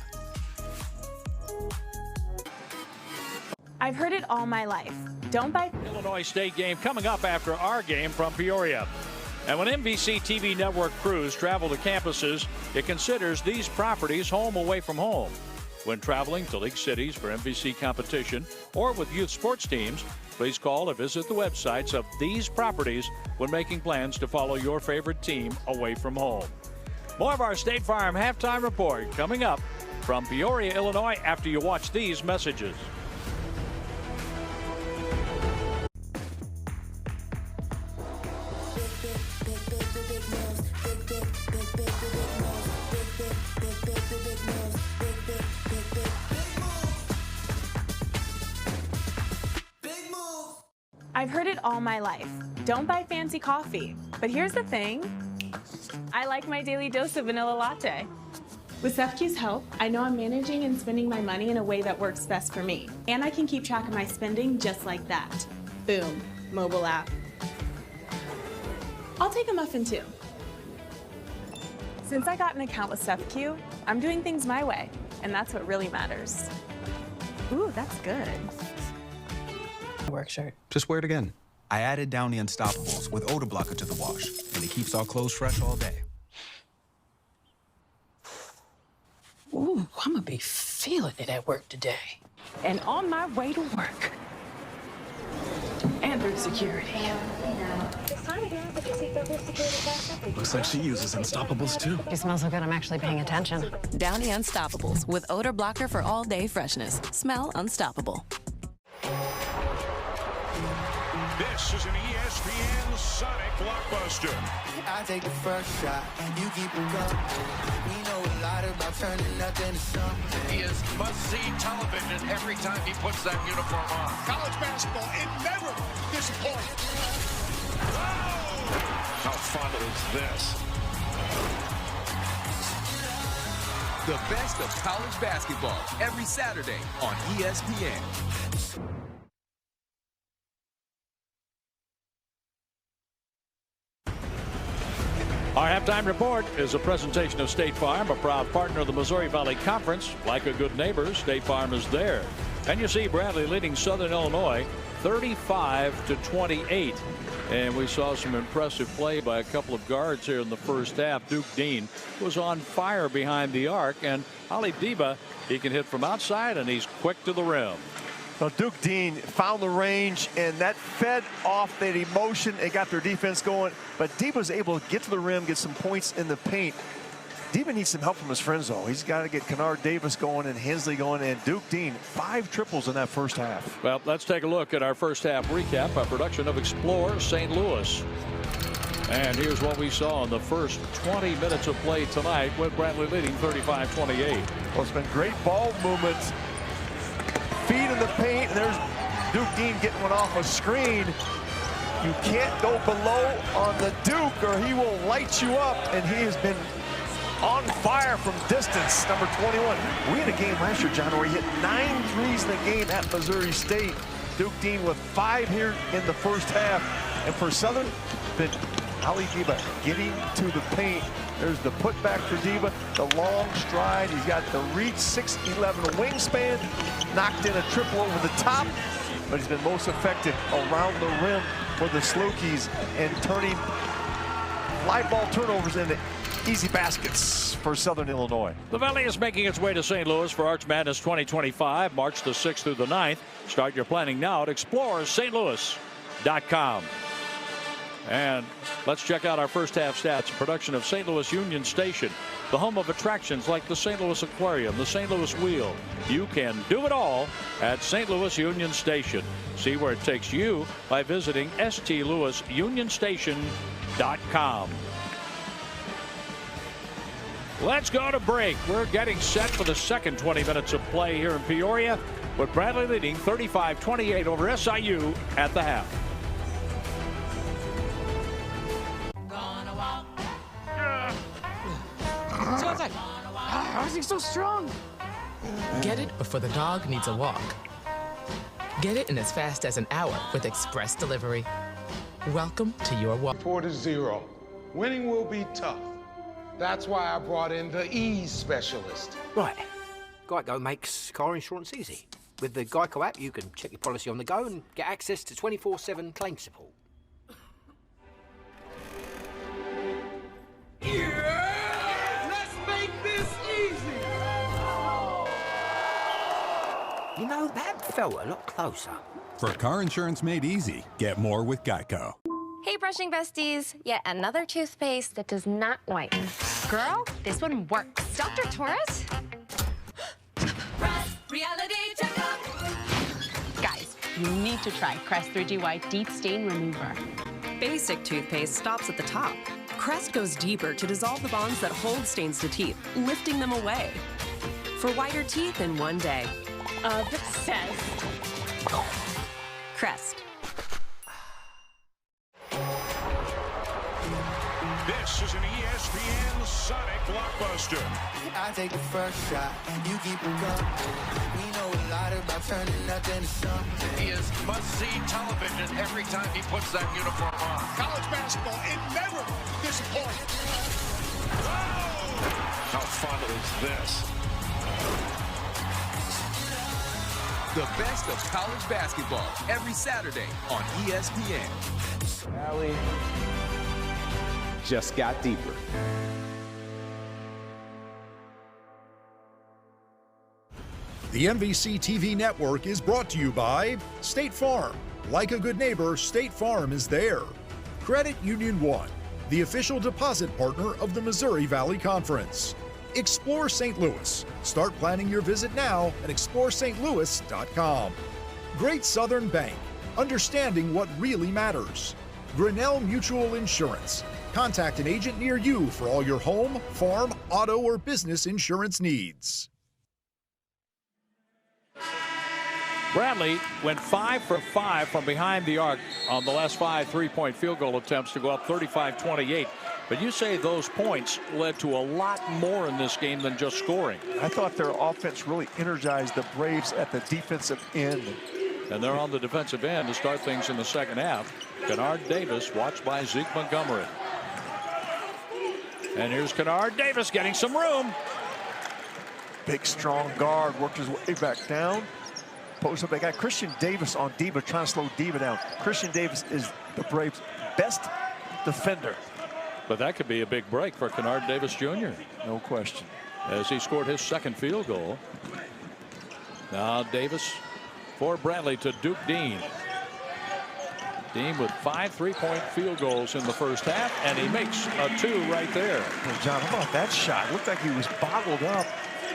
I've heard it all my life. Don't buy. Illinois State game coming up after our game from Peoria. And when MVC TV network crews travel to campuses, it considers these properties home away from home. When traveling to league cities for MVC competition or with youth sports teams, please call or visit the websites of these properties when making plans to follow your favorite team away from home. More of our State Farm halftime report coming up from Peoria, Illinois, after you watch these messages. I've heard it all my life. Don't buy fancy coffee. But here's the thing. I like my daily dose of vanilla latte. With SEFQ's help, I know I'm managing and spending my money in a way that works best for me. And I can keep track of my spending just like that. Boom, mobile app. I'll take a muffin too. Since I got an account with SEFQ, I'm doing things my way, and that's what really matters. Ooh, that's good. Work shirt. Just wear it again. I added Downy Unstoppables with odor blocker to the wash, and it keeps our clothes fresh all day. Ooh, I'm gonna be feeling it at work today. And on my way to work. And through security. Looks like she uses Unstoppables too. It smells so good, I'm actually paying attention. Downy Unstoppables with odor blocker for all day freshness. Smell unstoppable. This is an ESPN Sonic blockbuster. I take the first shot, you keep it going. We know a lot about turning nothing to something. He is must-see television every time he puts that uniform on. College basketball, it never disappoints. How fun is this? The best of college basketball every Saturday on ESPN. Our halftime report is a presentation of State Farm, a proud partner of the Missouri Valley Conference. Like a good neighbor, State Farm is there. And you see Bradley leading Southern Illinois 35-28. And we saw some impressive play by a couple of guards here in the first half. Duke Dean was on fire behind the arc, and Ali Diba, he can hit from outside, and he's quick to the rim. Well, Duke Dean found the range, and that fed off that emotion. It got their defense going. But Diba was able to get to the rim, get some points in the paint. Diva needs some help from his friends, though. He's got to get Kennard Davis going and Hensley going, and Duke Dean, 5 triples in that first half. Well, let's take a look at our first half recap, a production of Explore St. Louis. And here's what we saw in the first 20 minutes of play tonight, with Bradley leading 35-28. Well, it's been great ball movements. Feet in the paint, and there's Duke Dean getting one off a screen. You can't go below on the Duke or he will light you up, and he has been on fire from distance, number 21. We had a game last year, John, where he hit 9 threes in the game at Missouri State. Duke Dean with 5 here in the first half. And for Southern, been Ali Diva getting to the paint. There's the putback for Diva, the long stride. He's got the reach, 6'11" wingspan, knocked in a triple over the top, but he's been most effective around the rim for the Salukis and turning live ball turnovers into easy baskets for Southern Illinois. The Valley is making its way to St. Louis for Arch Madness 2025, March the 6th through the 9th. Start your planning now at explorestlouis.com. And let's check out our first half stats. A production of St. Louis Union Station, the home of attractions like the St. Louis Aquarium, the St. Louis Wheel. You can do it all at St. Louis Union Station. See where it takes you by visiting stlouisunionstation.com. Let's go to break. We're getting set for the second 20 minutes of play here in Peoria, with Bradley leading 35-28 over SIU at the half. How is he so strong? Get it before the dog needs a walk. Get it in as fast as an hour with express delivery. Welcome to your walk. 4-0. Winning will be tough. That's why I brought in the ease specialist. Right. Geico makes car insurance easy. With the Geico app, you can check your policy on the go and get access to 24/7 claim support. Let's make this easy. You know, that felt a lot closer. For car insurance made easy, get more with Geico. Hey, brushing besties. Yet another toothpaste that does not whiten. Girl, this one works. Dr. Torres? Reality checkup. Guys, you need to try Crest 3GY Deep Stain Remover. Basic toothpaste stops at the top. Crest goes deeper to dissolve the bonds that hold stains to teeth, lifting them away. For whiter teeth in one day. Obsessed. Crest. This is an ESPN Sonic blockbuster. I take the first shot, you keep it coming. We know a lot about turning nothing to something. He is must-see television every time he puts that uniform on. College basketball, it never disappoints. How fun is this? The best of college basketball every Saturday on ESPN. Valley just got deeper. The MVC TV network is brought to you by State Farm. Like a good neighbor, State Farm is there. Credit Union One, the official deposit partner of the Missouri Valley Conference. Explore St. Louis. Start planning your visit now at explorestlouis.com. Great Southern Bank, understanding what really matters. Grinnell Mutual Insurance. Contact an agent near you for all your home, farm, auto, or business insurance needs. Bradley went 5 for 5 from behind the arc on the last 5 three-point field goal attempts to go up 35-28. But you say those points led to a lot more in this game than just scoring. I thought their offense really energized the Braves at the defensive end. And they're on the defensive end to start things in the second half. Kennard Davis watched by Zeke Montgomery. And here's Kennard Davis getting some room. Big, strong guard worked his way back down. Post up. They got Christian Davis on Diva, trying to slow Diva down. Christian Davis is the Braves' best defender. But that could be a big break for Kennard Davis Jr. No question. As he scored his second field goal. Now Davis for Bradley to Duke Dean. Dean with 5 3-point field goals in the first half, and he makes a 2 right there. Well, John, how about that shot? Looked like he was bottled up.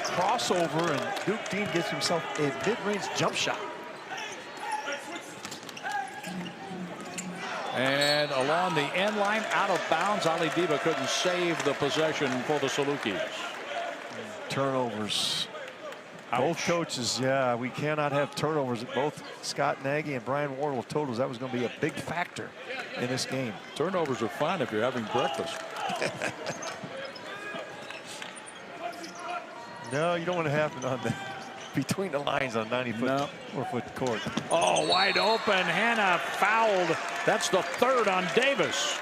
Crossover, and Duke Dean gets himself a mid-range jump shot. And along the end line, out of bounds. Ali Diba couldn't save the possession for the Salukis. Turnovers. Ouch. Both coaches, yeah, we cannot have turnovers. Both Scott Nagy and Brian Wardle told us that was going to be a big factor in this game. Turnovers are fine if you're having breakfast. No, you don't want to happen on the between the lines on 90-foot, 4-foot court. Oh, wide open. Hannah fouled. That's the 3rd on Davis.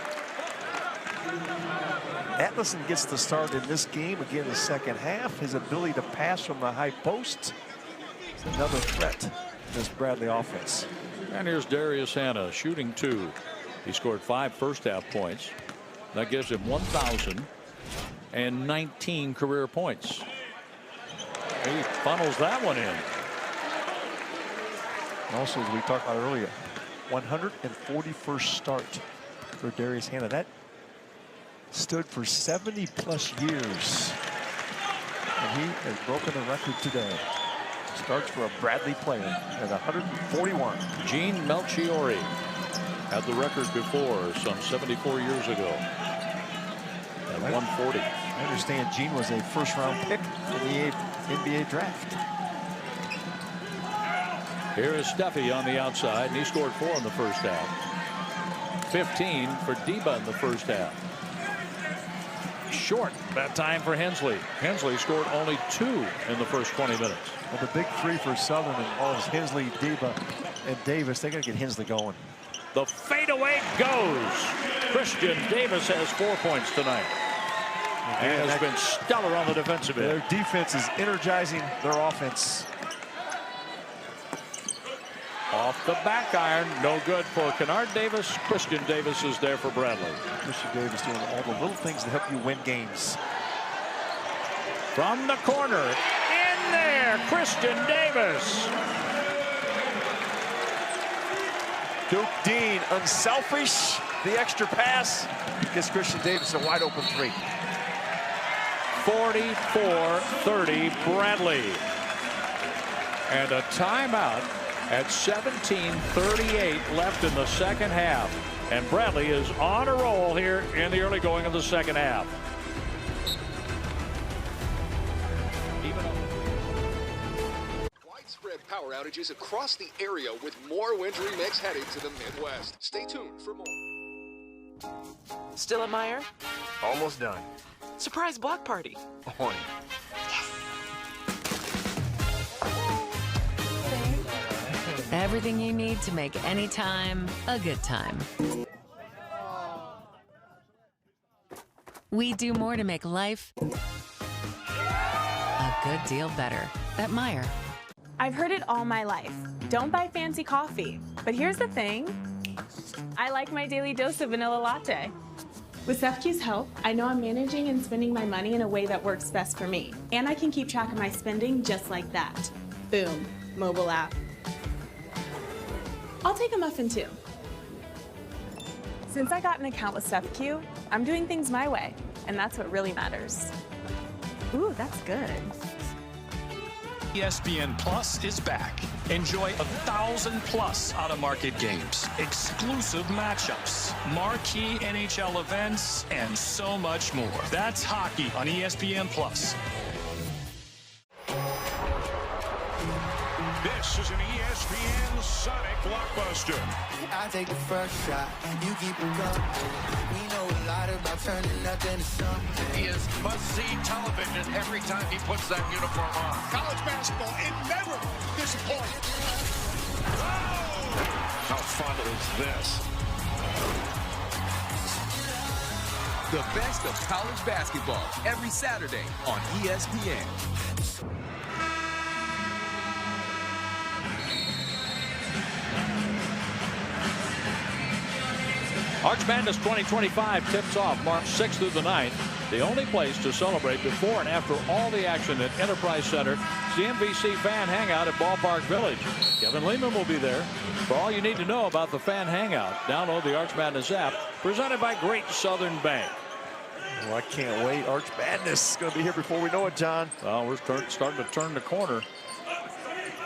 Atlason gets the start in this game again in the second half. His ability to pass from the high post is another threat to this Bradley offense. And here's Darius Hannah shooting 2. He scored 5 first half points. That gives him 1,019 career points. He funnels that one in. Also, as we talked about earlier, 141st start for Darius Hannah. That stood for 70+ years. And he has broken the record today. Starts for a Bradley player at 141. Gene Melchiori had the record before, some 74 years ago. At 140. I understand Gene was a first-round pick in the NBA draft. Here is Steffi on the outside, and he scored 4 in the first half. 15 for Diba in the first half. Short that time for Hensley. Hensley scored only 2 in the first 20 minutes. Well, the big 3 for Southern involves Hensley, Diba, and Davis. They got to get Hensley going. The fadeaway goes. Christian Davis has 4 points tonight. And has been stellar on the defensive end. Their defense is energizing their offense. Off the back iron, no good for Kennard Davis. Christian Davis is there for Bradley. Christian Davis doing all the little things to help you win games. From the corner, in there, Christian Davis. Duke Dean, unselfish. The extra pass gives Christian Davis a wide open 3. 44-30 Bradley. And a timeout at 17:38 left in the second half. And Bradley is on a roll here in the early going of the second half. Widespread power outages across the area with more wintry mix heading to the Midwest. Stay tuned for more. Still at Meijer? Almost done. Surprise block party. On. Everything you need to make any time a good time. We do more to make life a good deal better at Meijer. I've heard it all my life. Don't buy fancy coffee. But here's the thing. I like my daily dose of vanilla latte. With SEFQ's help, I know I'm managing and spending my money in a way that works best for me. And I can keep track of my spending just like that. Boom. Mobile app. I'll take a muffin too. Since I got an account with SEFQ, I'm doing things my way. And that's what really matters. Ooh, that's good. ESPN Plus is back. Enjoy 1,000+ out-of-market games, exclusive matchups, marquee NHL events, and so much more. That's hockey on ESPN Plus. This is an ESPN Sonic blockbuster. I take the first shot, you keep it going. We know a lot about turning nothing to something. He is must-see television every time he puts that uniform on. College basketball, it never disappoints. How fun is this? The best of college basketball every Saturday on ESPN. Arch Madness 2025 tips off March 6th through the 9th. The only place to celebrate before and after all the action at Enterprise Center is the MVC Fan Hangout at Ballpark Village. Kevin Lehman will be there. For all you need to know about the Fan Hangout, download the Arch Madness app presented by Great Southern Bank. Well, I can't wait. Arch Madness is going to be here before we know it, John. Well, we're starting to turn the corner.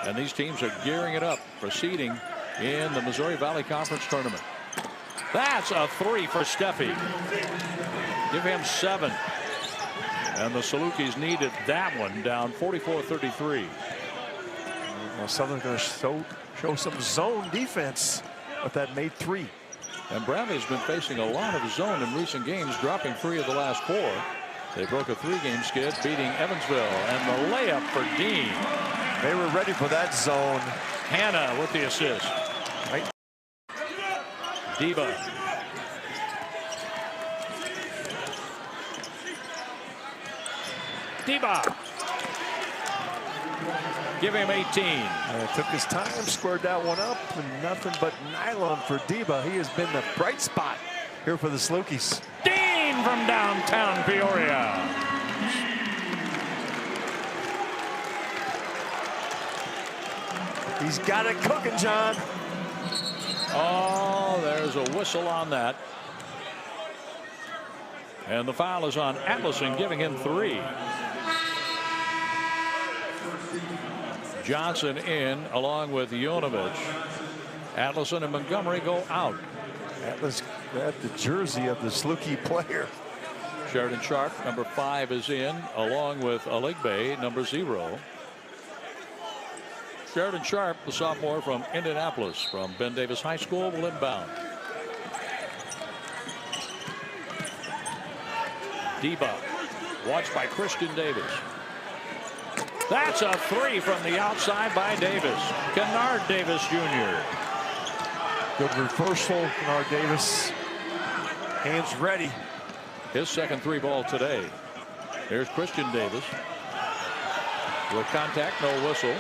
And these teams are gearing it up for seeding in the Missouri Valley Conference Tournament. That's a 3 for Steffi. Give him 7. And the Salukis needed that one, down 44-33. Well, Southern's going to show some zone defense with that made 3. And Bradley's been facing a lot of zone in recent games, dropping 3 of the last 4. They broke a 3-game skid, beating Evansville, and the layup for Dean. They were ready for that zone. Hannah with the assist. Right. Diva. Diva. Give him 18. Took his time, squared that one up, and nothing but nylon for Diva. He has been the bright spot here for the Salukis. Dean from downtown Peoria. He's got it cooking, John. Oh, there's a whistle on that. And the foul is on Atlason, giving him 3. Johnson in along with Jonovich. Atlason and Montgomery go out. Atlas grabbed the jersey of the Saluki player. Sheridan Sharp, number 5, is in along with Aligbe, number 0. Sheridan Sharp, the sophomore from Indianapolis, from Ben Davis High School, will inbound. Diba, watched by Christian Davis. That's a 3 from the outside by Davis. Kennard Davis Jr. Good reversal, Kennard Davis. Hands ready. His second 3-ball today. There's Christian Davis. With contact, no whistle.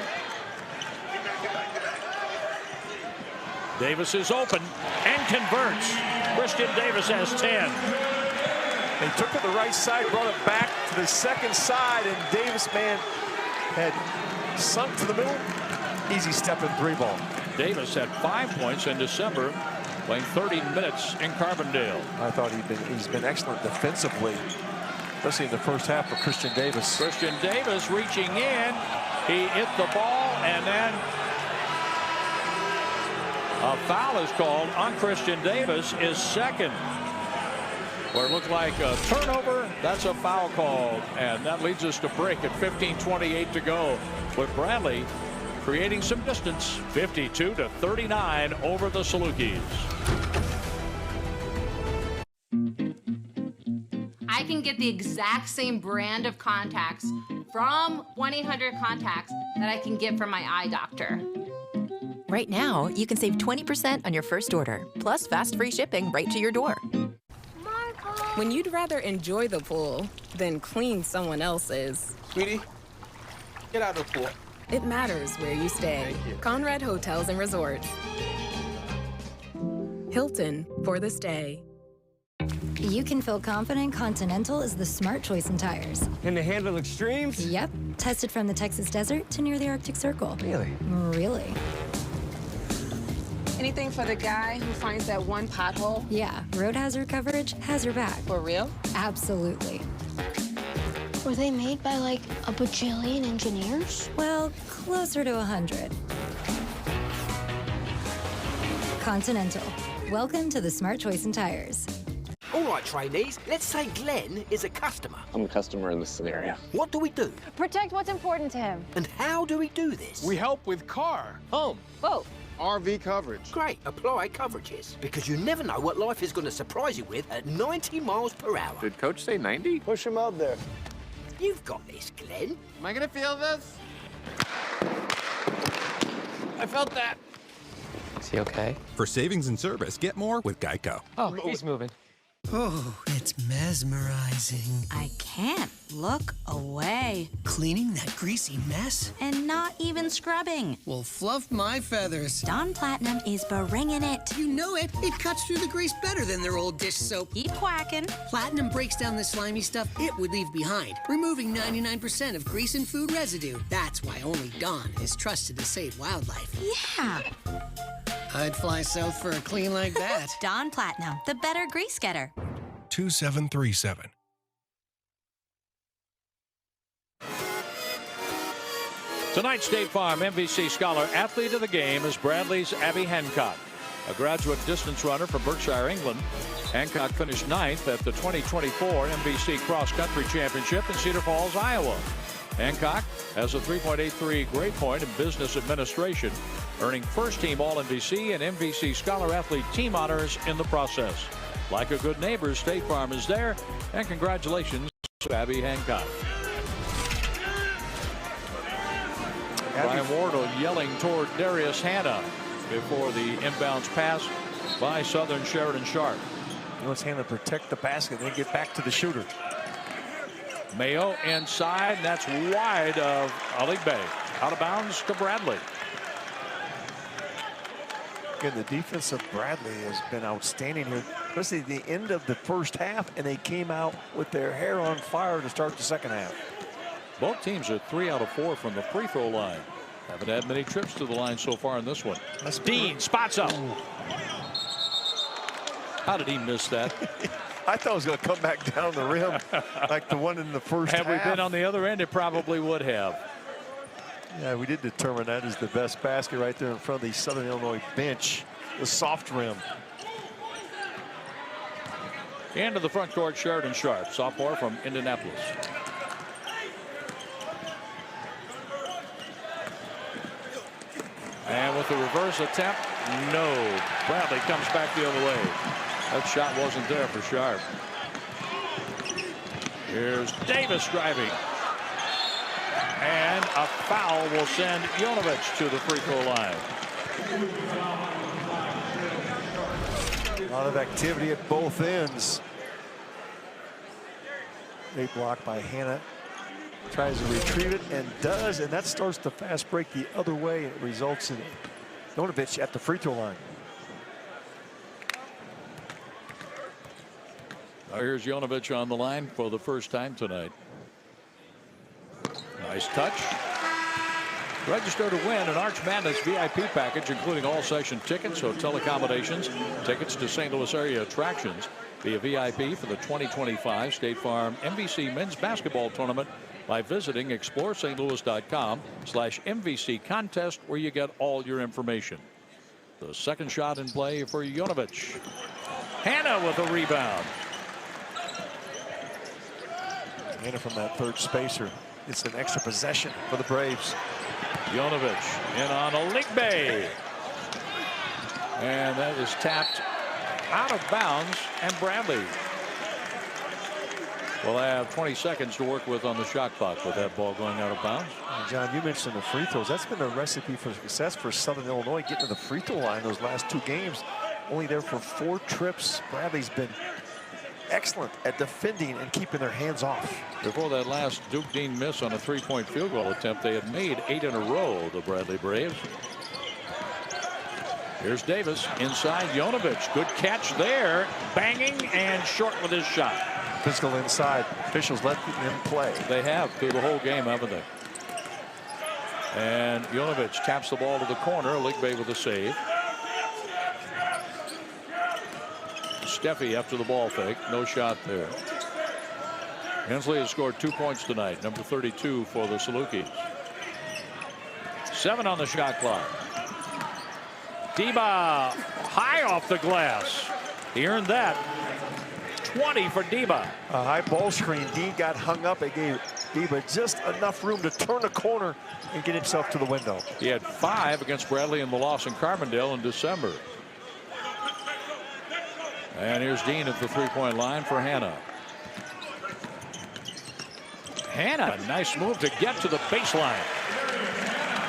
Davis is open and converts. Christian Davis has 10. They took it to the right side, brought it back to the second side, and Davis, man, had sunk to the middle. Easy step in 3-ball. Davis had 5 points in December, playing 30 minutes in Carbondale. I thought he's been excellent defensively, especially in the first half for Christian Davis. Christian Davis reaching in. He hit the ball, and then a foul is called on Christian Davis, his second. Where it looked like a turnover, that's a foul called, and that leads us to break at 15:28 to go. But Bradley creating some distance, 52-39 over the Salukis. I can get the exact same brand of contacts from 1-800-CONTACTS that I can get from my eye doctor. Right now, you can save 20% on your first order, plus fast free shipping right to your door. When you'd rather enjoy the pool than clean someone else's. Sweetie, get out of the pool. It matters where you stay. Conrad Hotels and Resorts. Hilton for the stay. You can feel confident Continental is the smart choice in tires. Can they handle extremes? Yep. Tested from the Texas desert to near the Arctic Circle. Really? Really. Anything for the guy who finds that one pothole? Yeah, road hazard coverage has your back. For real? Absolutely. Were they made by like a bajillion engineers? Well, closer to 100. Continental. Welcome to the smart choice in tires. All right, trainees, let's say Glenn is a customer. I'm a customer in this scenario. What do we do? Protect what's important to him. And how do we do this? We help with car, home, Both. RV coverage. Great, apply coverages. Because you never know what life is going to surprise you with at 90 miles per hour. Did Coach say 90? Push him out there. You've got this, Glenn. Am I gonna feel this? I felt that. Is he okay? For savings and service, get more with Geico. Oh, he's moving. Oh, it's mesmerizing. I can't look away. Cleaning that greasy mess? And not even scrubbing. Well, fluff my feathers. Dawn Platinum is bringing it. You know it. It cuts through the grease better than their old dish soap. Keep quacking. Platinum breaks down the slimy stuff it would leave behind, removing 99% of grease and food residue. That's why only Dawn is trusted to save wildlife. Yeah. I'd fly south for a clean like that. Dawn Platinum, the better grease getter. 2737. Tonight, State Farm MVC Scholar Athlete of the Game is Bradley's Abby Hancock, a graduate distance runner from Berkshire, England. Hancock finished 9th at the 2024 MVC Cross Country Championship in Cedar Falls, Iowa. Hancock has a 3.83 grade point in business administration, earning first-team All-MVC and MVC Scholar Athlete team honors in the process. Like a good neighbor, State Farm is there, and congratulations to Abby Hancock. Brian Wardle yelling toward Darius Hannah before the inbounds pass by Southern Sheridan Sharp. He wants Hannah to protect the basket and then get back to the shooter. Mayo inside, and that's wide of Aligbe. Out of bounds to Bradley. Again, the defense of Bradley has been outstanding here, especially the end of the first half, and they came out with their hair on fire to start the second half. Both teams are 3 out of 4 from the free throw line. Haven't had many trips to the line so far in this one. Dean spots up. How did he miss that? I thought it was going to come back down the rim like the one in the first half. Had we been on the other end, it probably would have. Yeah, we did determine that is the best basket right there in front of the Southern Illinois bench. The soft rim. Into the front court, Sheridan Sharp, sophomore from Indianapolis. And with the reverse attempt, no. Bradley comes back the other way. That shot wasn't there for Sharp. Here's Davis driving. And a foul will send Jonovich to the free throw line. A lot of activity at both ends. A block by Hannah. Tries to retrieve it and does, and that starts the fast break the other way. It results in Jonovich at the free throw line. Now here's Jonovich on the line for the first time tonight. Nice touch. Register to win an Arch Madness VIP package, including all session tickets, hotel accommodations, tickets to St. Louis area attractions. Be a VIP for the 2025 State Farm MVC Men's Basketball Tournament by visiting exploreSt.Louis.com/MVC contest, where you get all your information. The second shot in play for Jonovich. Hannah with a rebound. Hannah from that third spacer. It's an extra possession for the Braves. Jonovich in on Aligbe. And that is tapped out of bounds, and Bradley will have 20 seconds to work with on the shot clock with that ball going out of bounds. John, you mentioned the free throws. That's been a recipe for success for Southern Illinois, getting to the free throw line those last 2 games. Only there for 4 trips. Bradley's been excellent at defending and keeping their hands off. Before that last Duke Dean miss on a 3-point field goal attempt, they had made 8 in a row, the Bradley Braves. Here's Davis inside Jonovich. Good catch there. Banging and short with his shot. Physical inside. Officials let him play. They have through the whole game, haven't they? And Jonovich taps the ball to the corner. Aligbe with a save. Steffi after the ball fake. No shot there. Hensley has scored 2 points tonight. Number 32 for the Salukis. 7 on the shot clock. Deba high off the glass. He earned that. 20 for Deba. A high ball screen. Dean got hung up. It gave Deba just enough room to turn a corner and get himself to the window. He had 5 against Bradley in the loss in Carbondale in December. And here's Dean at the 3-point line for Hannah. Hannah, a nice move to get to the baseline.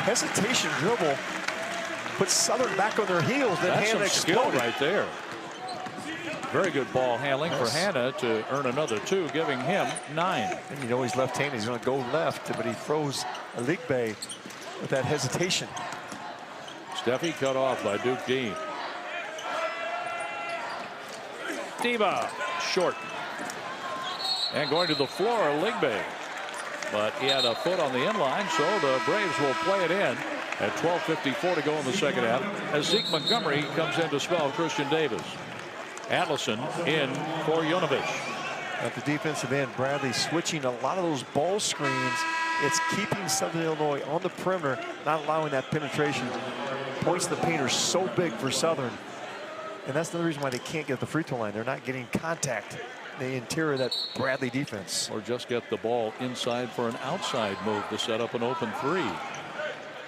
Hesitation dribble. Put Southern back on their heels. Then That's Hannah some skill exploded. right there. Very good ball handling for Hannah to earn another 2, giving him 9. And you know he's left-handed. He's going to go left, but he throws a Ligbe with that hesitation. Steffi cut off by Duke Dean. Diva short. And going to the floor, Ligbe. But he had a foot on the inline, so the Braves will play it in at 12:54 to go in the second half as Zeke Montgomery comes in to spell Christian Davis. Allison in for Yunovich. At the defensive end, Bradley switching a lot of those ball screens. It's keeping Southern Illinois on the perimeter, not allowing that penetration. Points to the paint are so big for Southern. And that's the reason why they can't get the free throw line. They're not getting contact in the interior of that Bradley defense. Or just get the ball inside for an outside move to set up an open 3.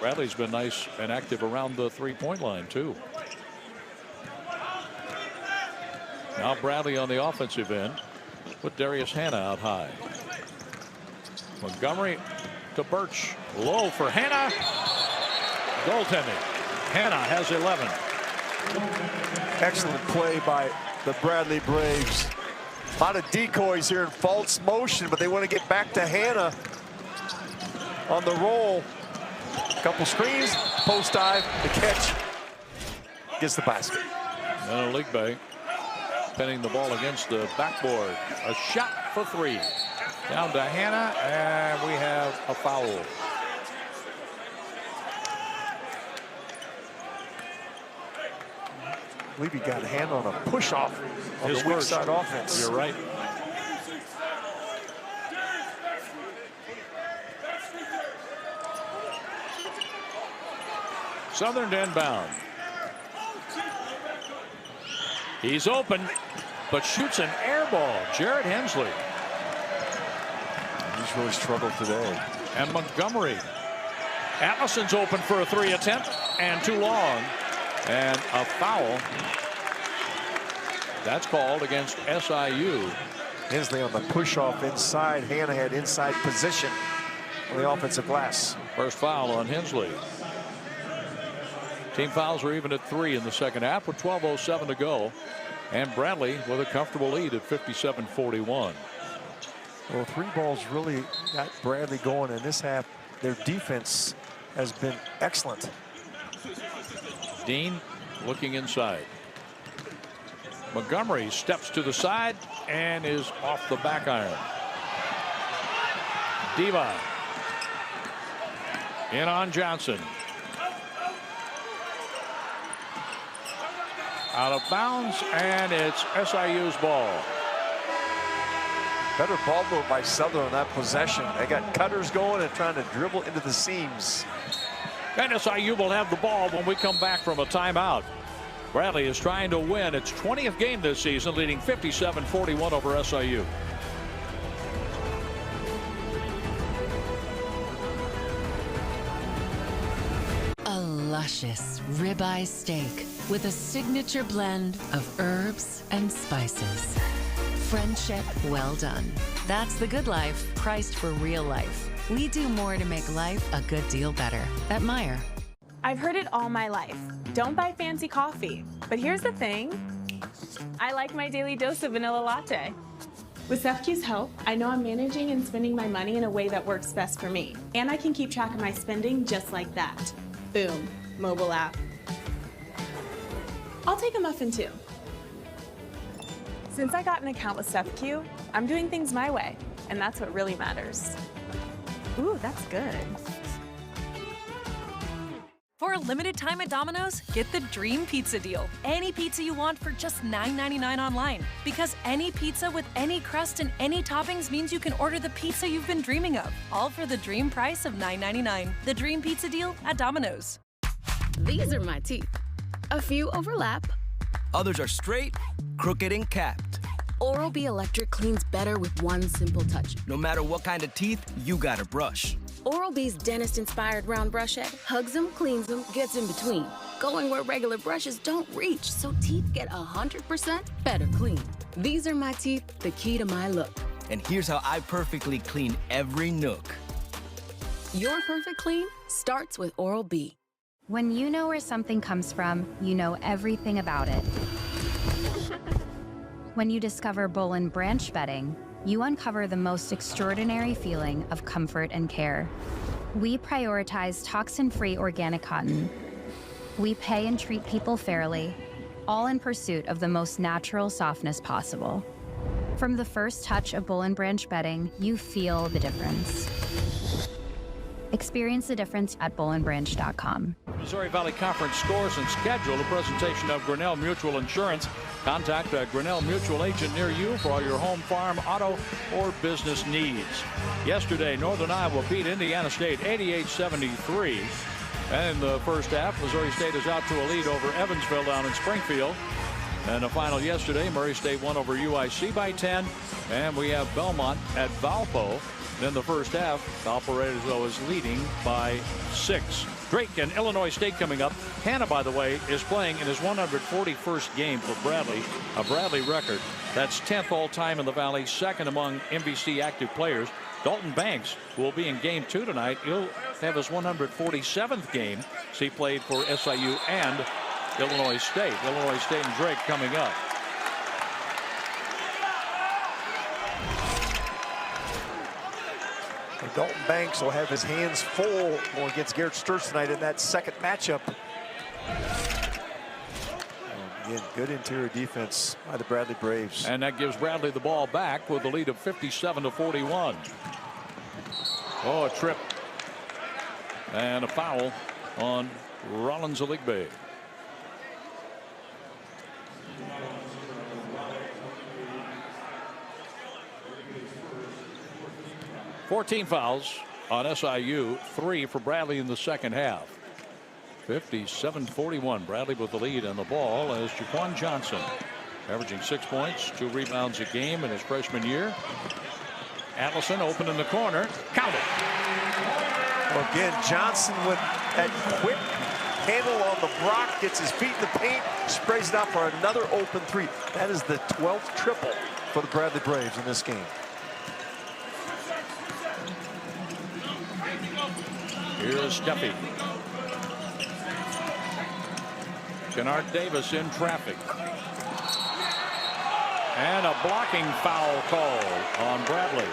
Bradley's been nice and active around the 3-point line, too. Now Bradley on the offensive end. Put Darius Hannah out high. Montgomery to Birch. Low for Hannah. Goaltending. Hannah has 11. Excellent play by the Bradley Braves. A lot of decoys here in false motion, but they want to get back to Hannah on the roll. Couple screens, post dive, the catch gets the basket. And Ligbe pinning the ball against the backboard. A shot for 3. Down to Hannah, and we have a foul. I believe he got a hand on a push-off on the weak side offense. You're right. Southern to inbound. He's open, but shoots an air ball. Jared Hensley. He's really struggled today. And Montgomery. Allison's open for a 3 attempt, and too long. And a foul. That's called against SIU. Hensley on the push-off inside. Hannah had inside position on the offensive glass. First foul on Hensley. Team fouls were even at 3 in the second half with 12:07 to go. And Bradley with a comfortable lead at 57-41. Well, 3 balls really got Bradley going in this half. Their defense has been excellent. Dean looking inside. Montgomery steps to the side and is off the back iron. Diva in on Johnson. Out of bounds, and it's SIU's ball. Better ball move by Southern on that possession. They got cutters going and trying to dribble into the seams. And SIU will have the ball when we come back from a timeout. Bradley is trying to win its 20th game this season, leading 57-41 over SIU. A luscious ribeye steak with a signature blend of herbs and spices. Friendship well done. That's the good life, priced for real life. We do more to make life a good deal better at Meijer. I've heard it all my life. Don't buy fancy coffee. But here's the thing. I like my daily dose of vanilla latte. With Salukis' help, I know I'm managing and spending my money in a way that works best for me. And I can keep track of my spending just like that. Boom. Mobile app. I'll take a muffin too. Since I got an account with Salukis, I'm doing things my way. And that's what really matters. Ooh, that's good. For a limited time at Domino's, get the Dream Pizza Deal. Any pizza you want for just $9.99 online. Because any pizza with any crust and any toppings means you can order the pizza you've been dreaming of. All for the dream price of $9.99. The Dream Pizza Deal at Domino's. These are my teeth. A few overlap. Others are straight, crooked, and capped. Oral-B Electric cleans better with one simple touch. No matter what kind of teeth, you gotta brush. Oral-B's dentist-inspired round brush head hugs them, cleans them, gets in between, going where regular brushes don't reach, so teeth get 100% better clean. These are my teeth, the key to my look. And here's how I perfectly clean every nook. Your perfect clean starts with Oral-B. When you know where something comes from, you know everything about it. When you discover Bull and Branch bedding, you uncover the most extraordinary feeling of comfort and care. We prioritize toxin-free organic cotton. We pay and treat people fairly, all in pursuit of the most natural softness possible. From the first touch of Bull and Branch bedding, you feel the difference. Experience the difference at bullandbranch.com. Missouri Valley Conference scores and schedule, a presentation of Grinnell Mutual Insurance. Contact a Grinnell Mutual agent near you for all your home, farm, auto, or business needs. Yesterday, Northern Iowa beat Indiana State 88-73. And in the first half, Missouri State is out to a lead over Evansville down in Springfield. And the final yesterday, Murray State won over UIC by 10. And we have Belmont at Valpo. In the first half, Valparaiso is leading by 6. Drake and Illinois State coming up. Hanna, by the way, is playing in his 141st game for Bradley, a Bradley record. That's 10th all-time in the Valley, second among MVC active players. Dalton Banks will be in game 2 tonight. He'll have his 147th game as he played for SIU and Illinois State. Illinois State and Drake coming up. Dalton Banks will have his hands full against Garrett Sturz tonight in that second matchup. Again, good interior defense by the Bradley Braves. And that gives Bradley the ball back with the lead of 57-41. Oh, a trip. And a foul on Rollins Aligbe. Fourteen fouls on SIU, 3 for Bradley in the second half. 57-41. Bradley with the lead and the ball as Jaquan Johnson, averaging 6 points, 2 rebounds a game in his freshman year. Allison open in the corner, count it. Well, again, Johnson with that quick handle on the block, gets his feet in the paint, sprays it out for another open 3. That is the 12th triple for the Bradley Braves in this game. Here's Steffi. Kennard Davis in traffic. And a blocking foul call on Bradley.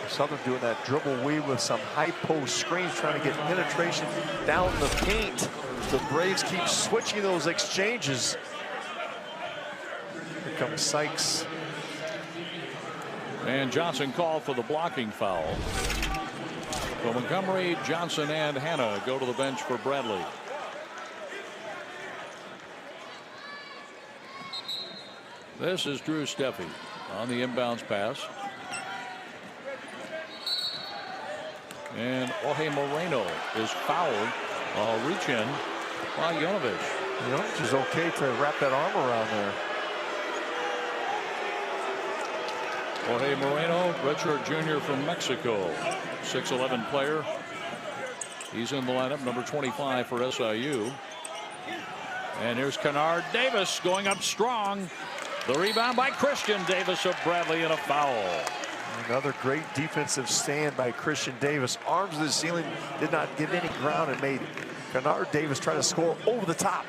Southern doing that dribble weave with some high post screens, trying to get penetration down the paint. The Braves keep switching those exchanges. Here comes Sykes. And Johnson called for the blocking foul. So Montgomery, Johnson, and Hanna go to the bench for Bradley. This is Drew Steffi on the inbounds pass. And Jorge Moreno is fouled. Reach in by Jonovich. Jonovich is okay to wrap that arm around there. Jorge Moreno, redshirt junior from Mexico, 6'11" player. He's in the lineup, number 25 for SIU. And here's Kennard Davis going up strong. The rebound by Christian Davis of Bradley and a foul. Another great defensive stand by Christian Davis. Arms to the ceiling, did not give any ground, and made Kennard Davis try to score over the top.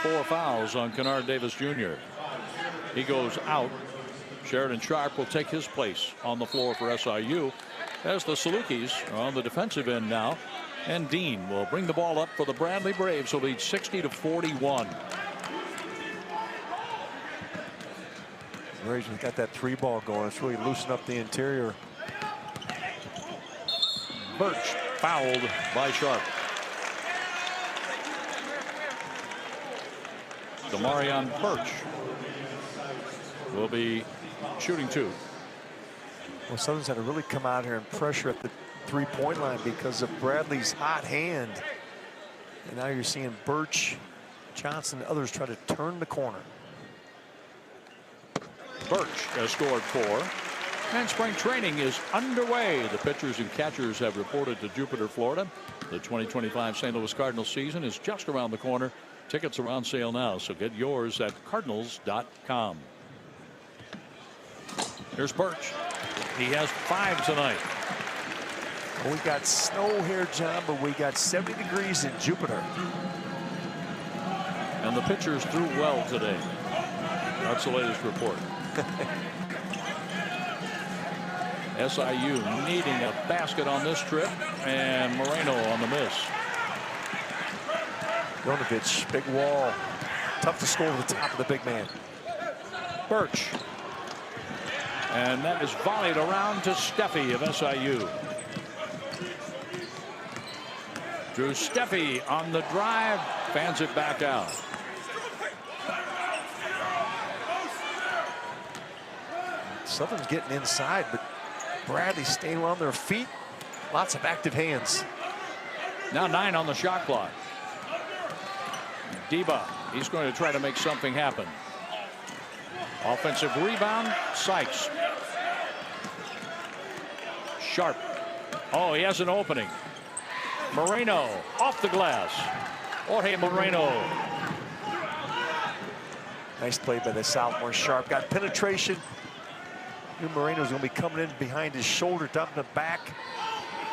4 fouls on Kennard Davis Jr. He goes out. Sheridan Sharp will take his place on the floor for SIU as the Salukis are on the defensive end now. And Dean will bring the ball up for the Bradley Braves, who lead 60-41. Braves have got that 3-ball going. It's really loosened up the interior. Birch fouled by Sharp. Demarion Birch will be shooting 2. Well, Southern's had to really come out here and pressure at the 3-point line because of Bradley's hot hand. And now you're seeing Birch, Johnson, and others try to turn the corner. Birch has scored 4. And spring training is underway. The pitchers and catchers have reported to Jupiter, Florida. The 2025 St. Louis Cardinals season is just around the corner. Tickets are on sale now, so get yours at cardinals.com. Here's Birch. He has 5 tonight. Well, we got snow here, John, but we got 70 degrees in Jupiter. And And the pitchers threw well today. That's the latest report. SIU needing a basket on this trip, and Moreno on the miss. Jonovich, big wall. Tough to score over the top of the big man. Birch. And that is volleyed around to Steffi of SIU. Drew Steffi on the drive, fans it back out. Southern's getting inside, but Bradley staying on their feet. Lots of active hands. Now 9 on the shot clock. Deba, he's going to try to make something happen. Offensive rebound, Sykes. Sharp. Oh, he has an opening. Moreno off the glass. Jorge Moreno. Nice play by the sophomore. Sharp got penetration. Moreno's going to be coming in behind his shoulder, dumping the back.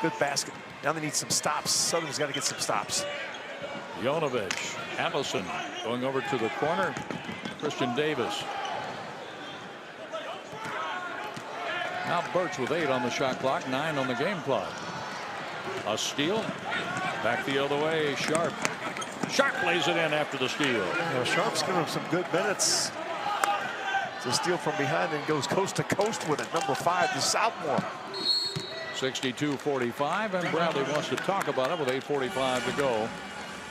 Good basket. Now they need some stops. Southern's got to get some stops. Jonovich, Allison going over to the corner. Christian Davis. Now Birch with 8 on the shot clock, 9 on the game clock. A steal. Back the other way. Sharp. Sharp lays it in after the steal. Sharp's giving him some good minutes. It's a steal from behind and goes coast to coast with it. Number 5, the sophomore. 62-45, and Bradley wants to talk about it with 8:45 to go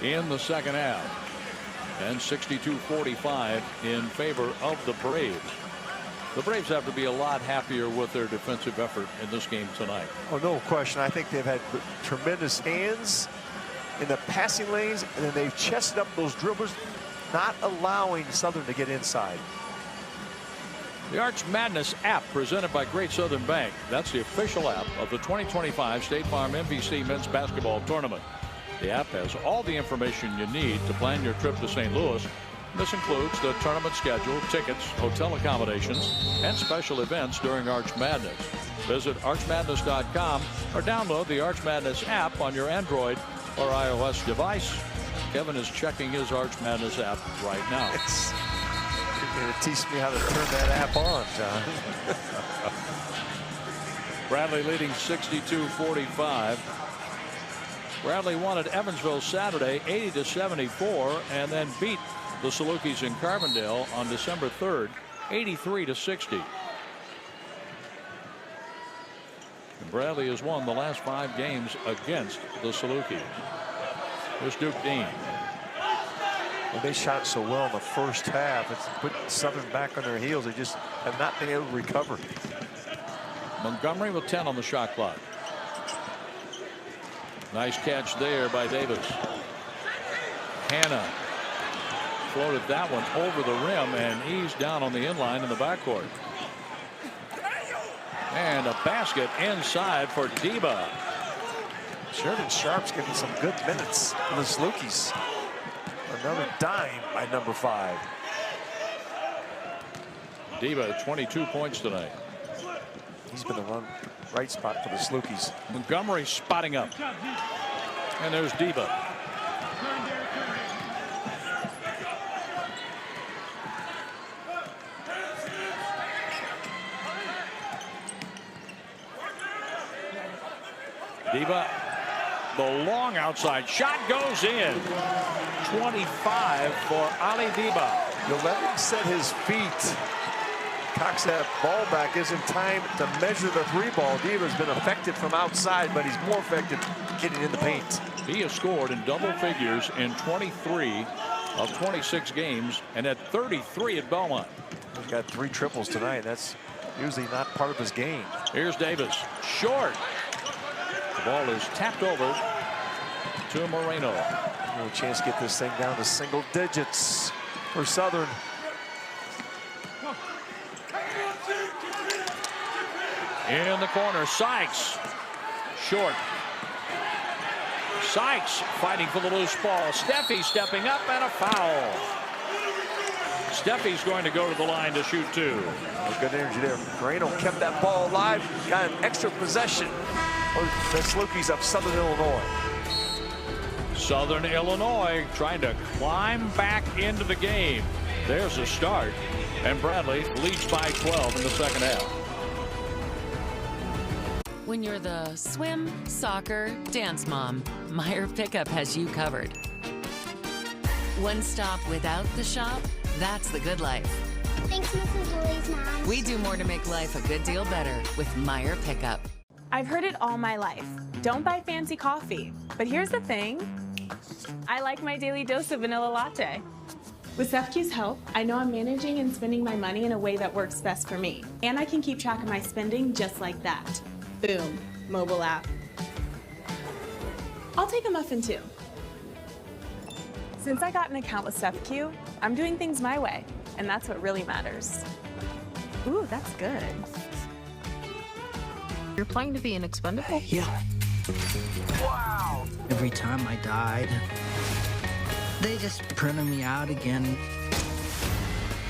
in the second half. And 62-45 in favor of the Braves. The Braves have to be a lot happier with their defensive effort in this game tonight. Oh, no question. I think they've had tremendous hands in the passing lanes, and then they've chested up those dribblers, not allowing Southern to get inside. The Arch Madness app presented by Great Southern Bank. That's the official app of the 2025 State Farm MVC Men's Basketball Tournament. The app has all the information you need to plan your trip to St. Louis. This includes the tournament schedule, tickets, hotel accommodations, and special events during Arch Madness. Visit archmadness.com or download the Arch Madness app on your Android or iOS device. Kevin is checking his Arch Madness app right now. You're going to teach me how to turn that app on, John. Bradley leading 62-45. Bradley won at Evansville Saturday 80-74 and then beat the Salukis in Carbondale on December 3rd 83-60. And Bradley has won the last 5 games against the Salukis. Here's Duke Dean. Well, they shot so well in the first half. It's put Southern back on their heels. They just have not been able to recover. Montgomery with 10 on the shot clock. Nice catch there by Davis. Hanna floated that one over the rim, and he's down on the inline in the backcourt. And a basket inside for Deba. Sheridan Sharp's getting some good minutes for the Salukis. Another dime by number 5. Deba 22 points tonight. He's been the right spot for the Salukis. Montgomery spotting up. And there's Deba. Deba, the long outside shot goes in. 25 for Ali Deba. You'll let him set his feet. Cocks that ball back, gives him time to measure the 3-ball. Deba's been effective from outside, but he's more effective getting in the paint. He has scored in double figures in 23 of 26 games and at 33 at Belmont. He's got 3 triples tonight. That's usually not part of his game. Here's Davis. Short. The ball is tapped over to Moreno. No chance to get this thing down to single digits for Southern. In the corner, Sykes. Short. Sykes fighting for the loose ball. Steffi stepping up and a foul. Steffi's going to go to the line to shoot 2. Good energy there. Moreno kept that ball alive. Got an extra possession for the Salukis of Southern Illinois. Southern Illinois trying to climb back into the game. There's a start, and Bradley leads by 12 in the second half. When you're the swim, soccer, dance mom, Meyer Pickup has you covered. One stop without the shop, that's the good life. Thanks, Mrs. Louie's mom. We do more to make life a good deal better with Meyer Pickup. I've heard it all my life. Don't buy fancy coffee. But here's the thing. I like my daily dose of vanilla latte. With SEFQ's help, I know I'm managing and spending my money in a way that works best for me. And I can keep track of my spending just like that. Boom, mobile app. I'll take a muffin too. Since I got an account with SEFQ, I'm doing things my way, and that's what really matters. Ooh, that's good. You're playing to be an expendable? Yeah. Wow! Every time I died, they just printed me out again.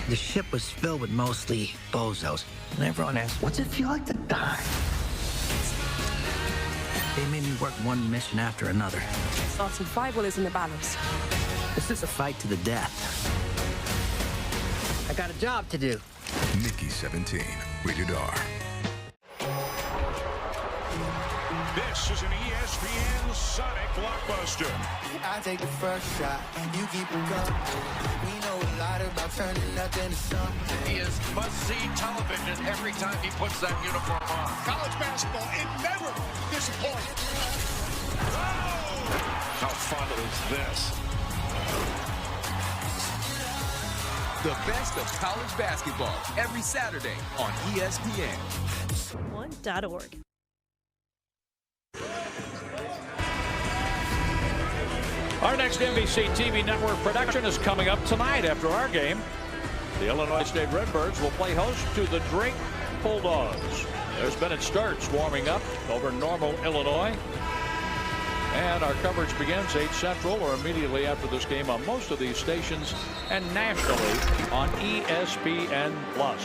The ship was filled with mostly bozos, and everyone asked, what's it feel like to die? They made me work one mission after another. Our survival is in the balance. This is a fight to the death. I got a job to do. Mickey 17, rated R. This is an ESPN Sonic blockbuster. I take the first shot, you keep it coming. We know a lot about turning nothing to something. He is must-see television every time he puts that uniform on. College basketball, it never disappoints. How fun is this? The best of college basketball every Saturday on ESPN. One.org. Our next NBC TV network production is coming up tonight after our game. The Illinois State Redbirds will play host to the Drake Bulldogs. There's Bennett Starks warming up over Normal, Illinois. And our coverage begins 8 Central or immediately after this game on most of these stations and nationally on ESPN+. Well,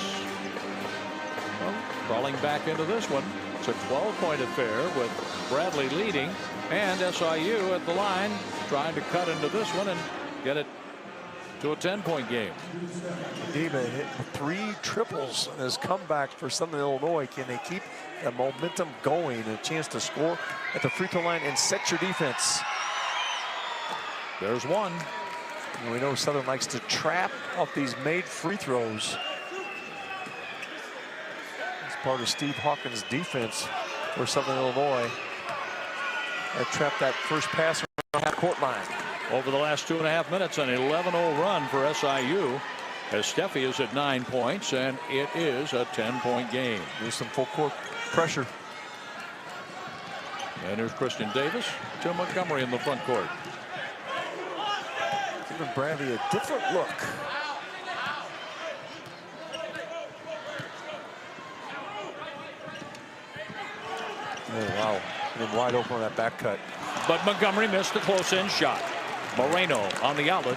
crawling back into this one, it's a 12-point affair with Bradley leading and SIU at the line trying to cut into this one and get it to a 10-point game. Dima hit 3 triples in his comeback for Southern Illinois. Can they keep the momentum going and a chance to score at the free throw line and set your defense? There's one. And we know Southern likes to trap off these made free throws. It's part of Steve Hawkins' defense for Southern Illinois. They trapped that first pass on the half-court line. Over the last 2.5 minutes, an 11-0 run for SIU as Steffi is at 9 points, and it is a 10-point game. There's some full court pressure. And here's Christian Davis to Montgomery in the front court. Giving Bradley a different look. Oh, wow. Been wide open on that back cut. But Montgomery missed the close-in shot. Moreno on the outlet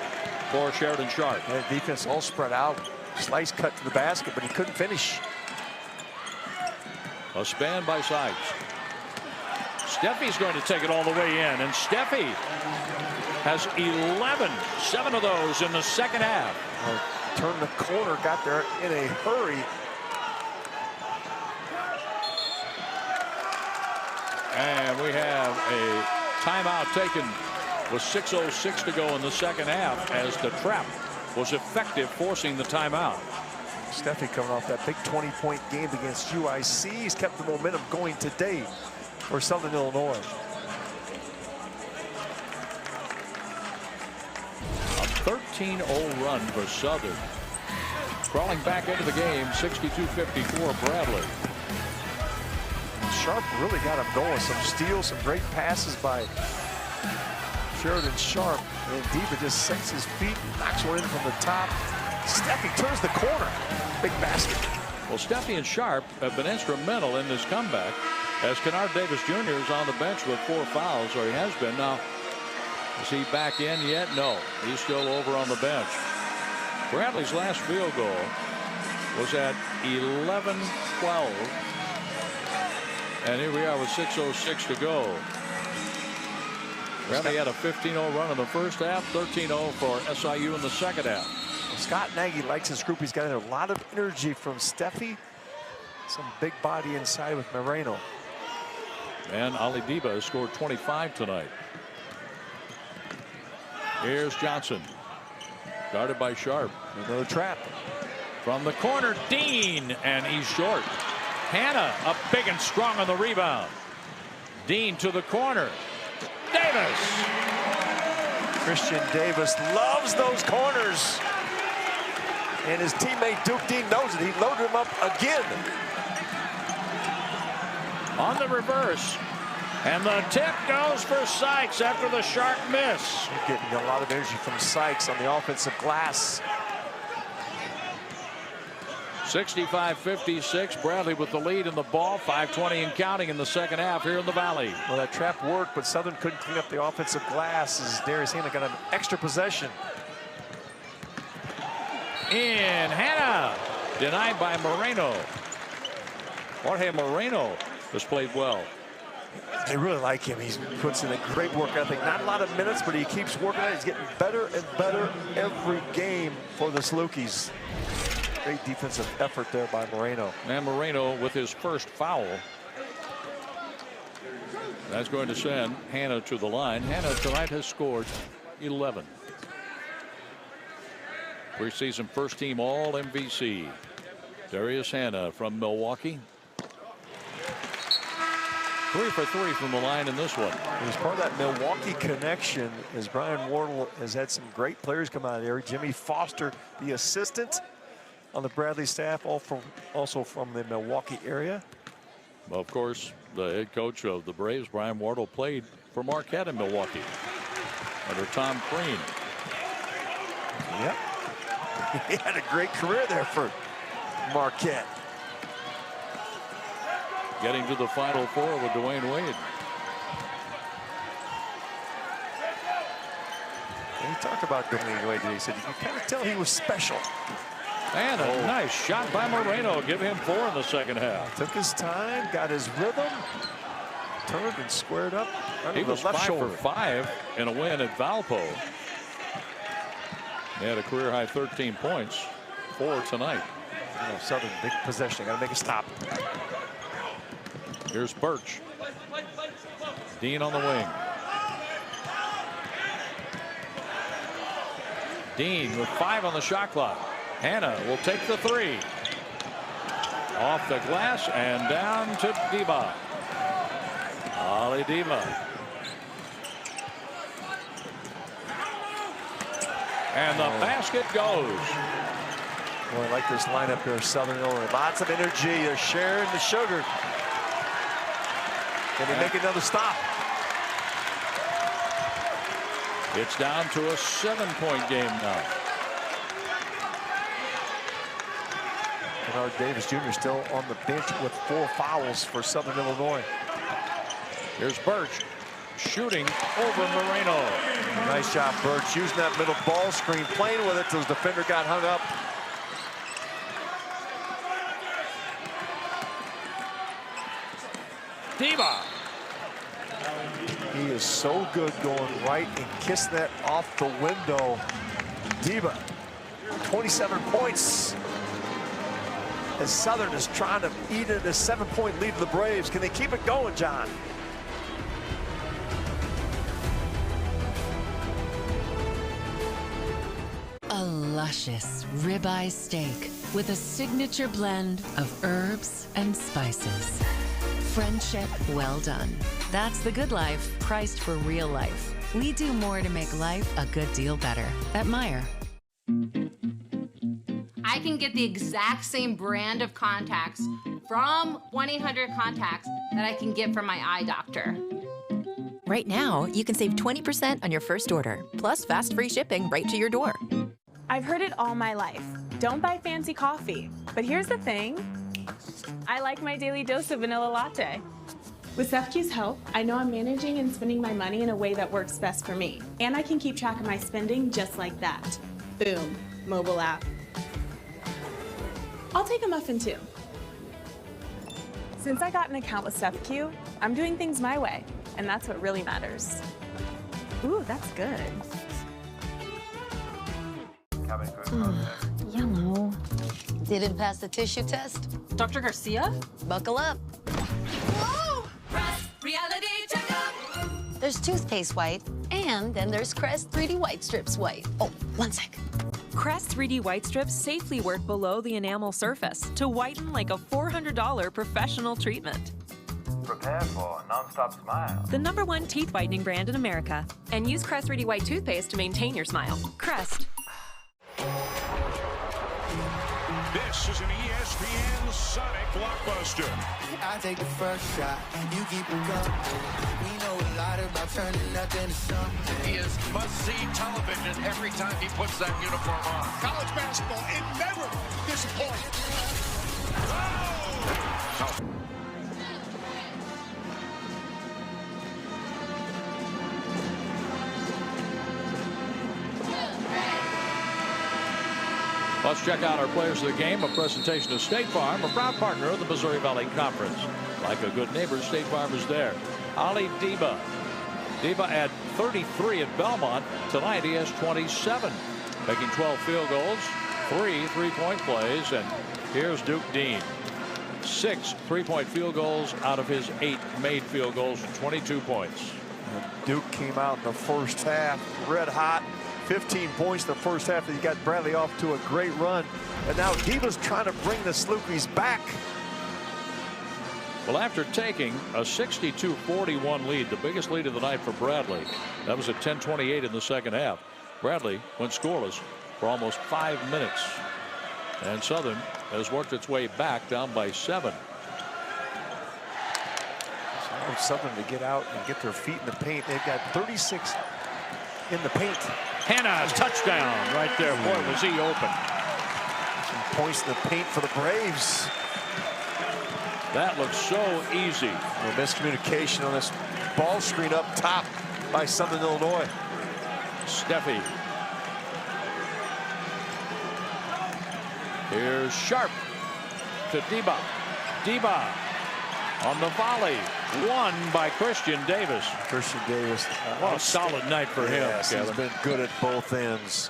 for Sheridan Sharp. Yeah, defense all spread out. Slice cut to the basket, but he couldn't finish. A span by Sykes. Steffi's going to take it all the way in, and Steffi has 7 of those in the second half. Turned the corner, got there in a hurry. And we have a timeout taken with 6:06 to go in the second half as the trap was effective, forcing the timeout. Steffi coming off that big 20-point game against UIC. He's kept the momentum going today for Southern Illinois. A 13-0 run for Southern. Crawling back into the game, 62-54 Bradley. Sharp really got him going. Some steals, some great passes by Sheridan Sharp. And Diva just sinks his feet, knocks one in from the top. Steffi turns the corner. Big basket. Well, Steffi and Sharp have been instrumental in this comeback as Kennard Davis Jr. is on the bench with 4 fouls, or he has been. Now, is he back in yet? No, he's still over on the bench. Bradley's last field goal was at 11-12. And here we are with 6:06 to go. Bradley had a 15-0 run in the first half, 13-0 for SIU in the second half. Scott Nagy likes his group. He's got a lot of energy from Steffi. Some big body inside with Moreno. And Ali Diba has scored 25 tonight. Here's Johnson. Guarded by Sharp. Another trap. From the corner, Dean, and he's short. Hannah up big and strong on the rebound. Dean to the corner. Davis. Christian Davis loves those corners. And his teammate Duke Dean knows it. He loaded him up again. On the reverse. And the tip goes for Sykes after the sharp miss. You're getting a lot of energy from Sykes on the offensive glass. 65-56. Bradley with the lead in the ball. 5:20 and counting in the second half here in the Valley. Well, that trap worked, but Southern couldn't clean up the offensive glass as Darius Hannah got an extra possession. In Hannah. Denied by Moreno. Jorge Moreno has played well. They really like him. He puts in a great work ethic. Not a lot of minutes, but he keeps working at it. He's getting better and better every game for the Salukis. Great defensive effort there by Moreno. And Moreno with his first foul. That's going to send Hannah to the line. Hannah tonight has scored 11. Preseason first team all MVC. Darius Hannah from Milwaukee. 3 for 3 from the line in this one. As part of that Milwaukee connection, as Brian Wardle has had some great players come out of there. Jimmy Foster, the assistant on the Bradley staff, also from the Milwaukee area. Well, of course, the head coach of the Braves, Brian Wardle, played for Marquette in Milwaukee under Tom Crean. Yep. He had a great career there for Marquette. Getting to the Final Four with Dwayne Wade. And he talked about Dwayne Wade today. He said you can kind of tell he was special. And a nice shot by Moreno. Give him 4 in the second half. Took his time, got his rhythm, turned and squared up. He was 5 for 5 in a win at Valpo. He had a career high 13 points. 4 tonight. Southern big possession. Got to make a stop. Here's Birch. Dean on the wing. Dean with 5 on the shot clock. Hannah will take the 3. Off the glass and down to Diba. Ali Diba. And the basket goes. Boy, I like this lineup here, Southern Illinois. Lots of energy. They're sharing the sugar. Can they make another stop? It's down to a 7-point game now. Bernard Davis Jr. still on the bench with 4 fouls for Southern Illinois. Here's Birch shooting over Moreno. Nice shot, Birch, using that middle ball screen, playing with it till his defender got hung up. Diba. He is so good going right and kissing that off the window. Diba, 27 points. As Southern is trying to eat it a 7-point lead to the Braves. Can they keep it going, John? A luscious ribeye steak with a signature blend of herbs and spices. Friendship well done. That's the good life, priced for real life. We do more to make life a good deal better at Meijer. I can get the exact same brand of contacts from 1-800-CONTACTS that I can get from my eye doctor. Right now, you can save 20% on your first order, plus fast free shipping right to your door. I've heard it all my life. Don't buy fancy coffee. But here's the thing. I like my daily dose of vanilla latte. With SEFQ's help, I know I'm managing and spending my money in a way that works best for me. And I can keep track of my spending just like that. Boom, mobile app. I'll take a muffin too. Since I got an account with SEFQ, I'm doing things my way, and that's what really matters. Ooh, that's good. Yellow. Didn't pass the tissue test? Dr. Garcia? Buckle up. Whoa! Crest Reality Checkup! There's toothpaste white, and then there's Crest 3D White Strips white. Oh, one sec. Crest 3D White Strips safely work below the enamel surface to whiten like a $400 professional treatment. Prepare for a non-stop smile. The #1 teeth whitening brand in America. And use Crest 3D White toothpaste to maintain your smile. Crest. This is an ESPN Sonic blockbuster. I take the first shot, you keep it coming. We know a lot about turning nothing to something. He is must-see television every time he puts that uniform on. College basketball, it never disappoints. Oh! Let's check out our players of the game. A presentation of State Farm, a proud partner of the Missouri Valley Conference. Like a good neighbor, State Farm is there. Ali Deba. Deba had 33 at Belmont. Tonight he has 27. Making 12 field goals, 3 three-point plays, and here's Duke Dean. 6 three-point field goals out of his 8 made field goals, 22 points. And Duke came out in the first half red hot. 15 points in the first half. He got Bradley off to a great run. And now Deba's trying to bring the Salukis back. Well, after taking a 62-41 lead, the biggest lead of the night for Bradley, that was at 10:28 in the second half. Bradley went scoreless for almost 5 minutes. And Southern has worked its way back down by 7. Southern to get out and get their feet in the paint. They've got 36 in the paint. Hannah's touchdown right there. Boy, was he open. Some points in the paint for the Braves. That looks so easy. No miscommunication on this ball screen up top by Southern Illinois. Steffi. Here's Sharp to Deba. Deba on the volley. Won by Christian Davis. Christian Davis. What a solid night for him. Yes, he's been good at both ends.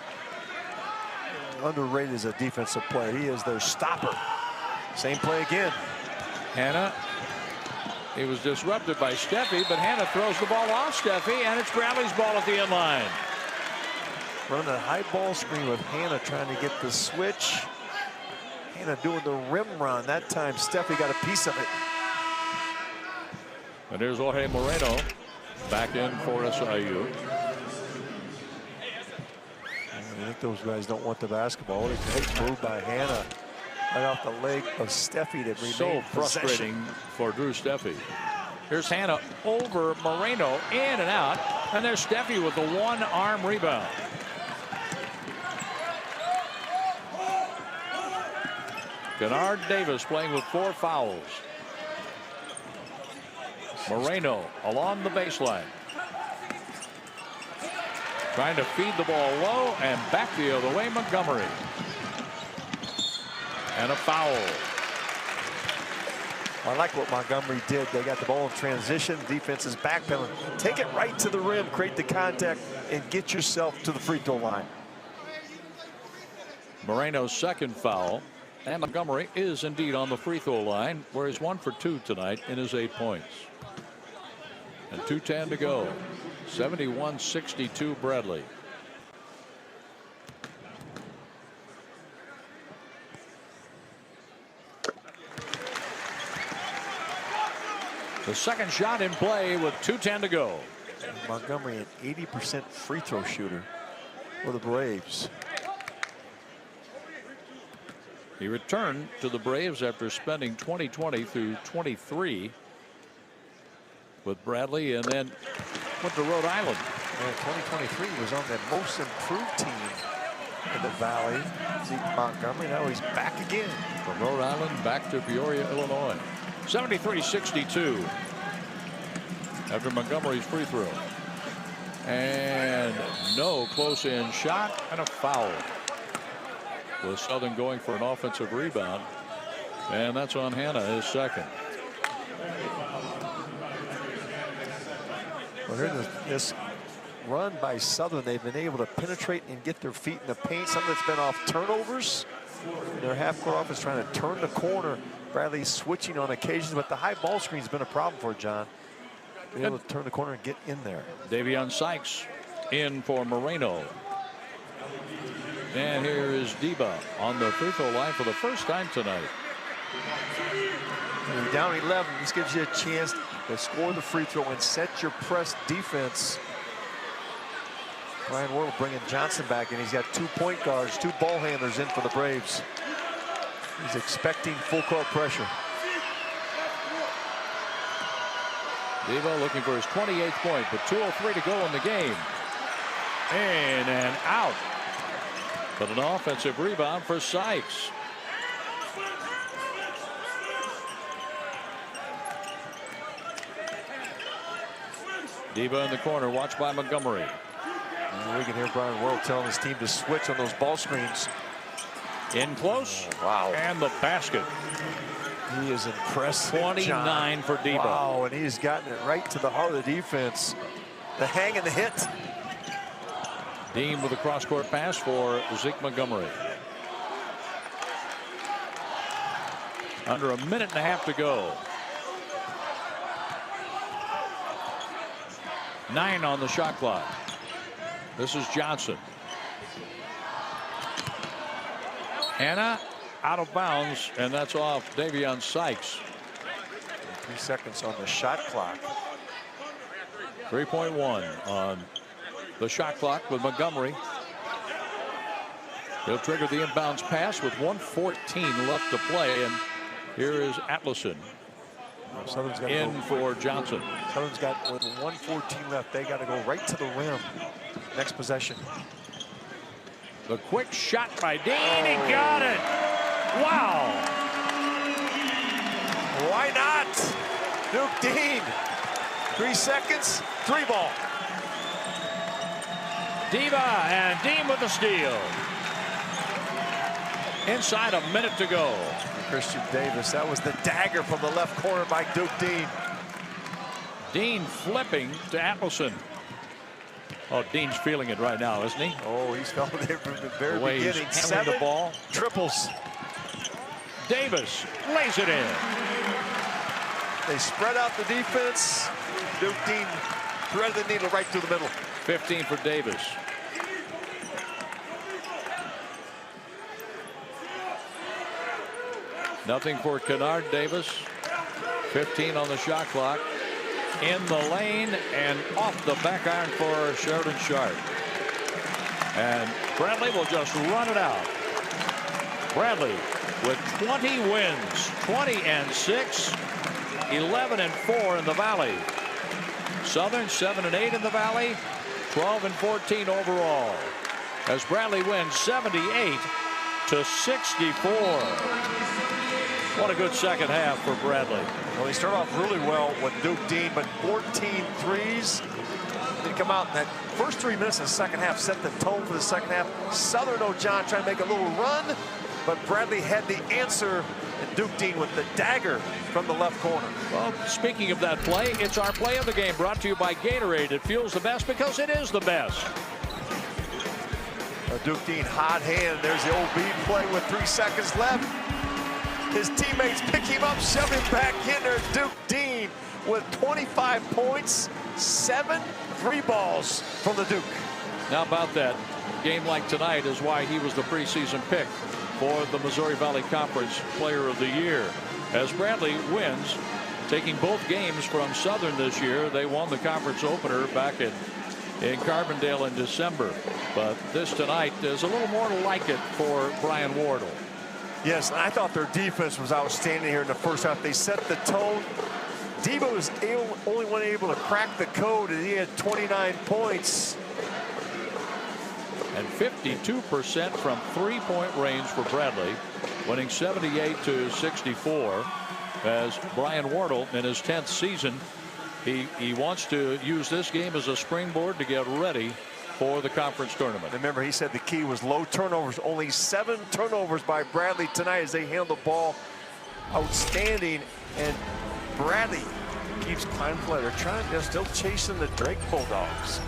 Underrated as a defensive player. He is their stopper. Same play again. Hannah. He was disrupted by Steffi, but Hannah throws the ball off Steffi, and it's Bradley's ball at the end line. Running a high ball screen with Hannah trying to get the switch. Hannah doing the rim run. That time Steffi got a piece of it. And here's Jorge Moreno back in for SIU. I think those guys don't want the basketball. What a great move by Hannah. Right off the leg of Steffi to remain so frustrating for Drew Steffi. Here's Hannah over Moreno, in and out. And there's Steffi with the one-arm rebound. Kennard Davis playing with 4 fouls. Moreno along the baseline. Trying to feed the ball low and back the other way. Montgomery. And a foul. I like what Montgomery did. They got the ball in transition. Defense is backpedaling. Take it right to the rim, create the contact, and get yourself to the free throw line. Moreno's second foul. And Montgomery is indeed on the free throw line, where he's 1 for 2 tonight in his 8 points. And 2:10 to go. 71-62 Bradley. The second shot in play with 2:10 to go. Montgomery, an 80% free throw shooter for the Braves. He returned to the Braves after spending 2020 through 23 with Bradley, and then went to Rhode Island. And 2023 was on the most improved team in the Valley. Zeke Montgomery, now he's back again. From Rhode Island back to Peoria, Illinois. 73-62 after Montgomery's free throw. And no close-in shot and a foul. With Southern going for an offensive rebound. And that's on Hannah, his second. Well, here this run by Southern. They've been able to penetrate and get their feet in the paint. Some that's been off turnovers. Their half-court offense trying to turn the corner. Bradley switching on occasions, but the high ball screen's been a problem for John. Being able to turn the corner and get in there. Davion Sykes in for Moreno. And here is Deba on the free throw line for the first time tonight. You're down 11. This gives you a chance to score the free throw and set your press defense. Brian Wardle bringing Johnson back in. He's got 2 point guards, 2 ball handlers in for the Braves. He's expecting full court pressure. Deba looking for his 28th point, but 2:03 to go in the game. In and out. But an offensive rebound for Sykes. Deba in the corner, watched by Montgomery. And we can hear Brian Wardle telling his team to switch on those ball screens. In close. Oh, wow. And the basket. He is impressive. 29 John. for Deba. Wow, and he's gotten it right to the heart of the defense. The hang and the hit. Dean with a cross-court pass for Zeke Montgomery. Under a minute and a half to go. 9 on the shot clock. This is Johnson. Hannah out of bounds, and that's off Davion Sykes. 3 seconds on the shot clock. 3.1 on the shot clock with Montgomery. He'll trigger the inbounds pass with 1:14 left to play, and here is Atlason in for Johnson. Southern's got with 1:14 left. They got to go right to the rim. Next possession. The quick shot by Dean. He got it. Wow. Why not? Duke Dean. 3 seconds. 3 ball. Deba and Dean with the steal. Inside a minute to go. Christian Davis. That was the dagger from the left corner by Duke Dean. Dean flipping to Atlason. Oh, Dean's feeling it right now, isn't he? Oh, he's felt it from the very beginning. He's 7 the ball. Triples. Davis lays it in. They spread out the defense. Duke Dean threaded the needle right through the middle. 15 for Davis. Nothing for Kennard. Davis. 15 on the shot clock. In the lane and off the back iron for Sheridan Sharp. And Bradley will just run it out. Bradley with 20 wins, 20-6, 11-4 in the Valley. Southern 7-8 in the Valley, 12-14 overall. As Bradley wins 78-64. What a good second half for Bradley. Well, he started off really well with Duke Dean, but 14 threes. They come out in that first 3 minutes of the second half, set the tone for the second half. Southern O'John trying to make a little run, but Bradley had the answer, and Duke Dean with the dagger from the left corner. Well, speaking of that play, it's our play of the game brought to you by Gatorade. It fuels the best because it is the best. Duke Dean, hot hand. There's the old bead play with 3 seconds left. His teammates pick him up, shove him back in there. Duke Dean with 25 points, 7 3 balls from the Duke. Now about that game like tonight is why he was the preseason pick for the Missouri Valley Conference Player of the Year. As Bradley wins, taking both games from Southern this year. They won the conference opener back in Carbondale in December. But this tonight is a little more like it for Brian Wardle. Yes, and I thought their defense was outstanding here in the first half. They set the tone. Debo was only one able to crack the code, and he had 29 points. And 52% from three-point range for Bradley, winning 78-64. As Brian Wardle in his 10th season, he wants to use this game as a springboard to get ready for the conference tournament. Remember, he said the key was low turnovers. Only 7 turnovers by Bradley tonight as they handle the ball outstanding. And Bradley keeps climbing play. They're still chasing the Drake Bulldogs.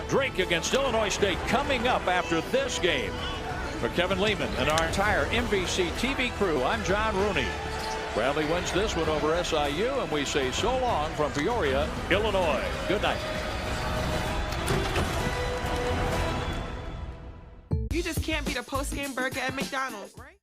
Drake against Illinois State coming up after this game. For Kevin Lehman and our entire MVC TV crew, I'm John Rooney. Bradley wins this one over SIU, and we say so long from Peoria, Illinois. Good night. You just can't beat a post-game burger at McDonald's, right?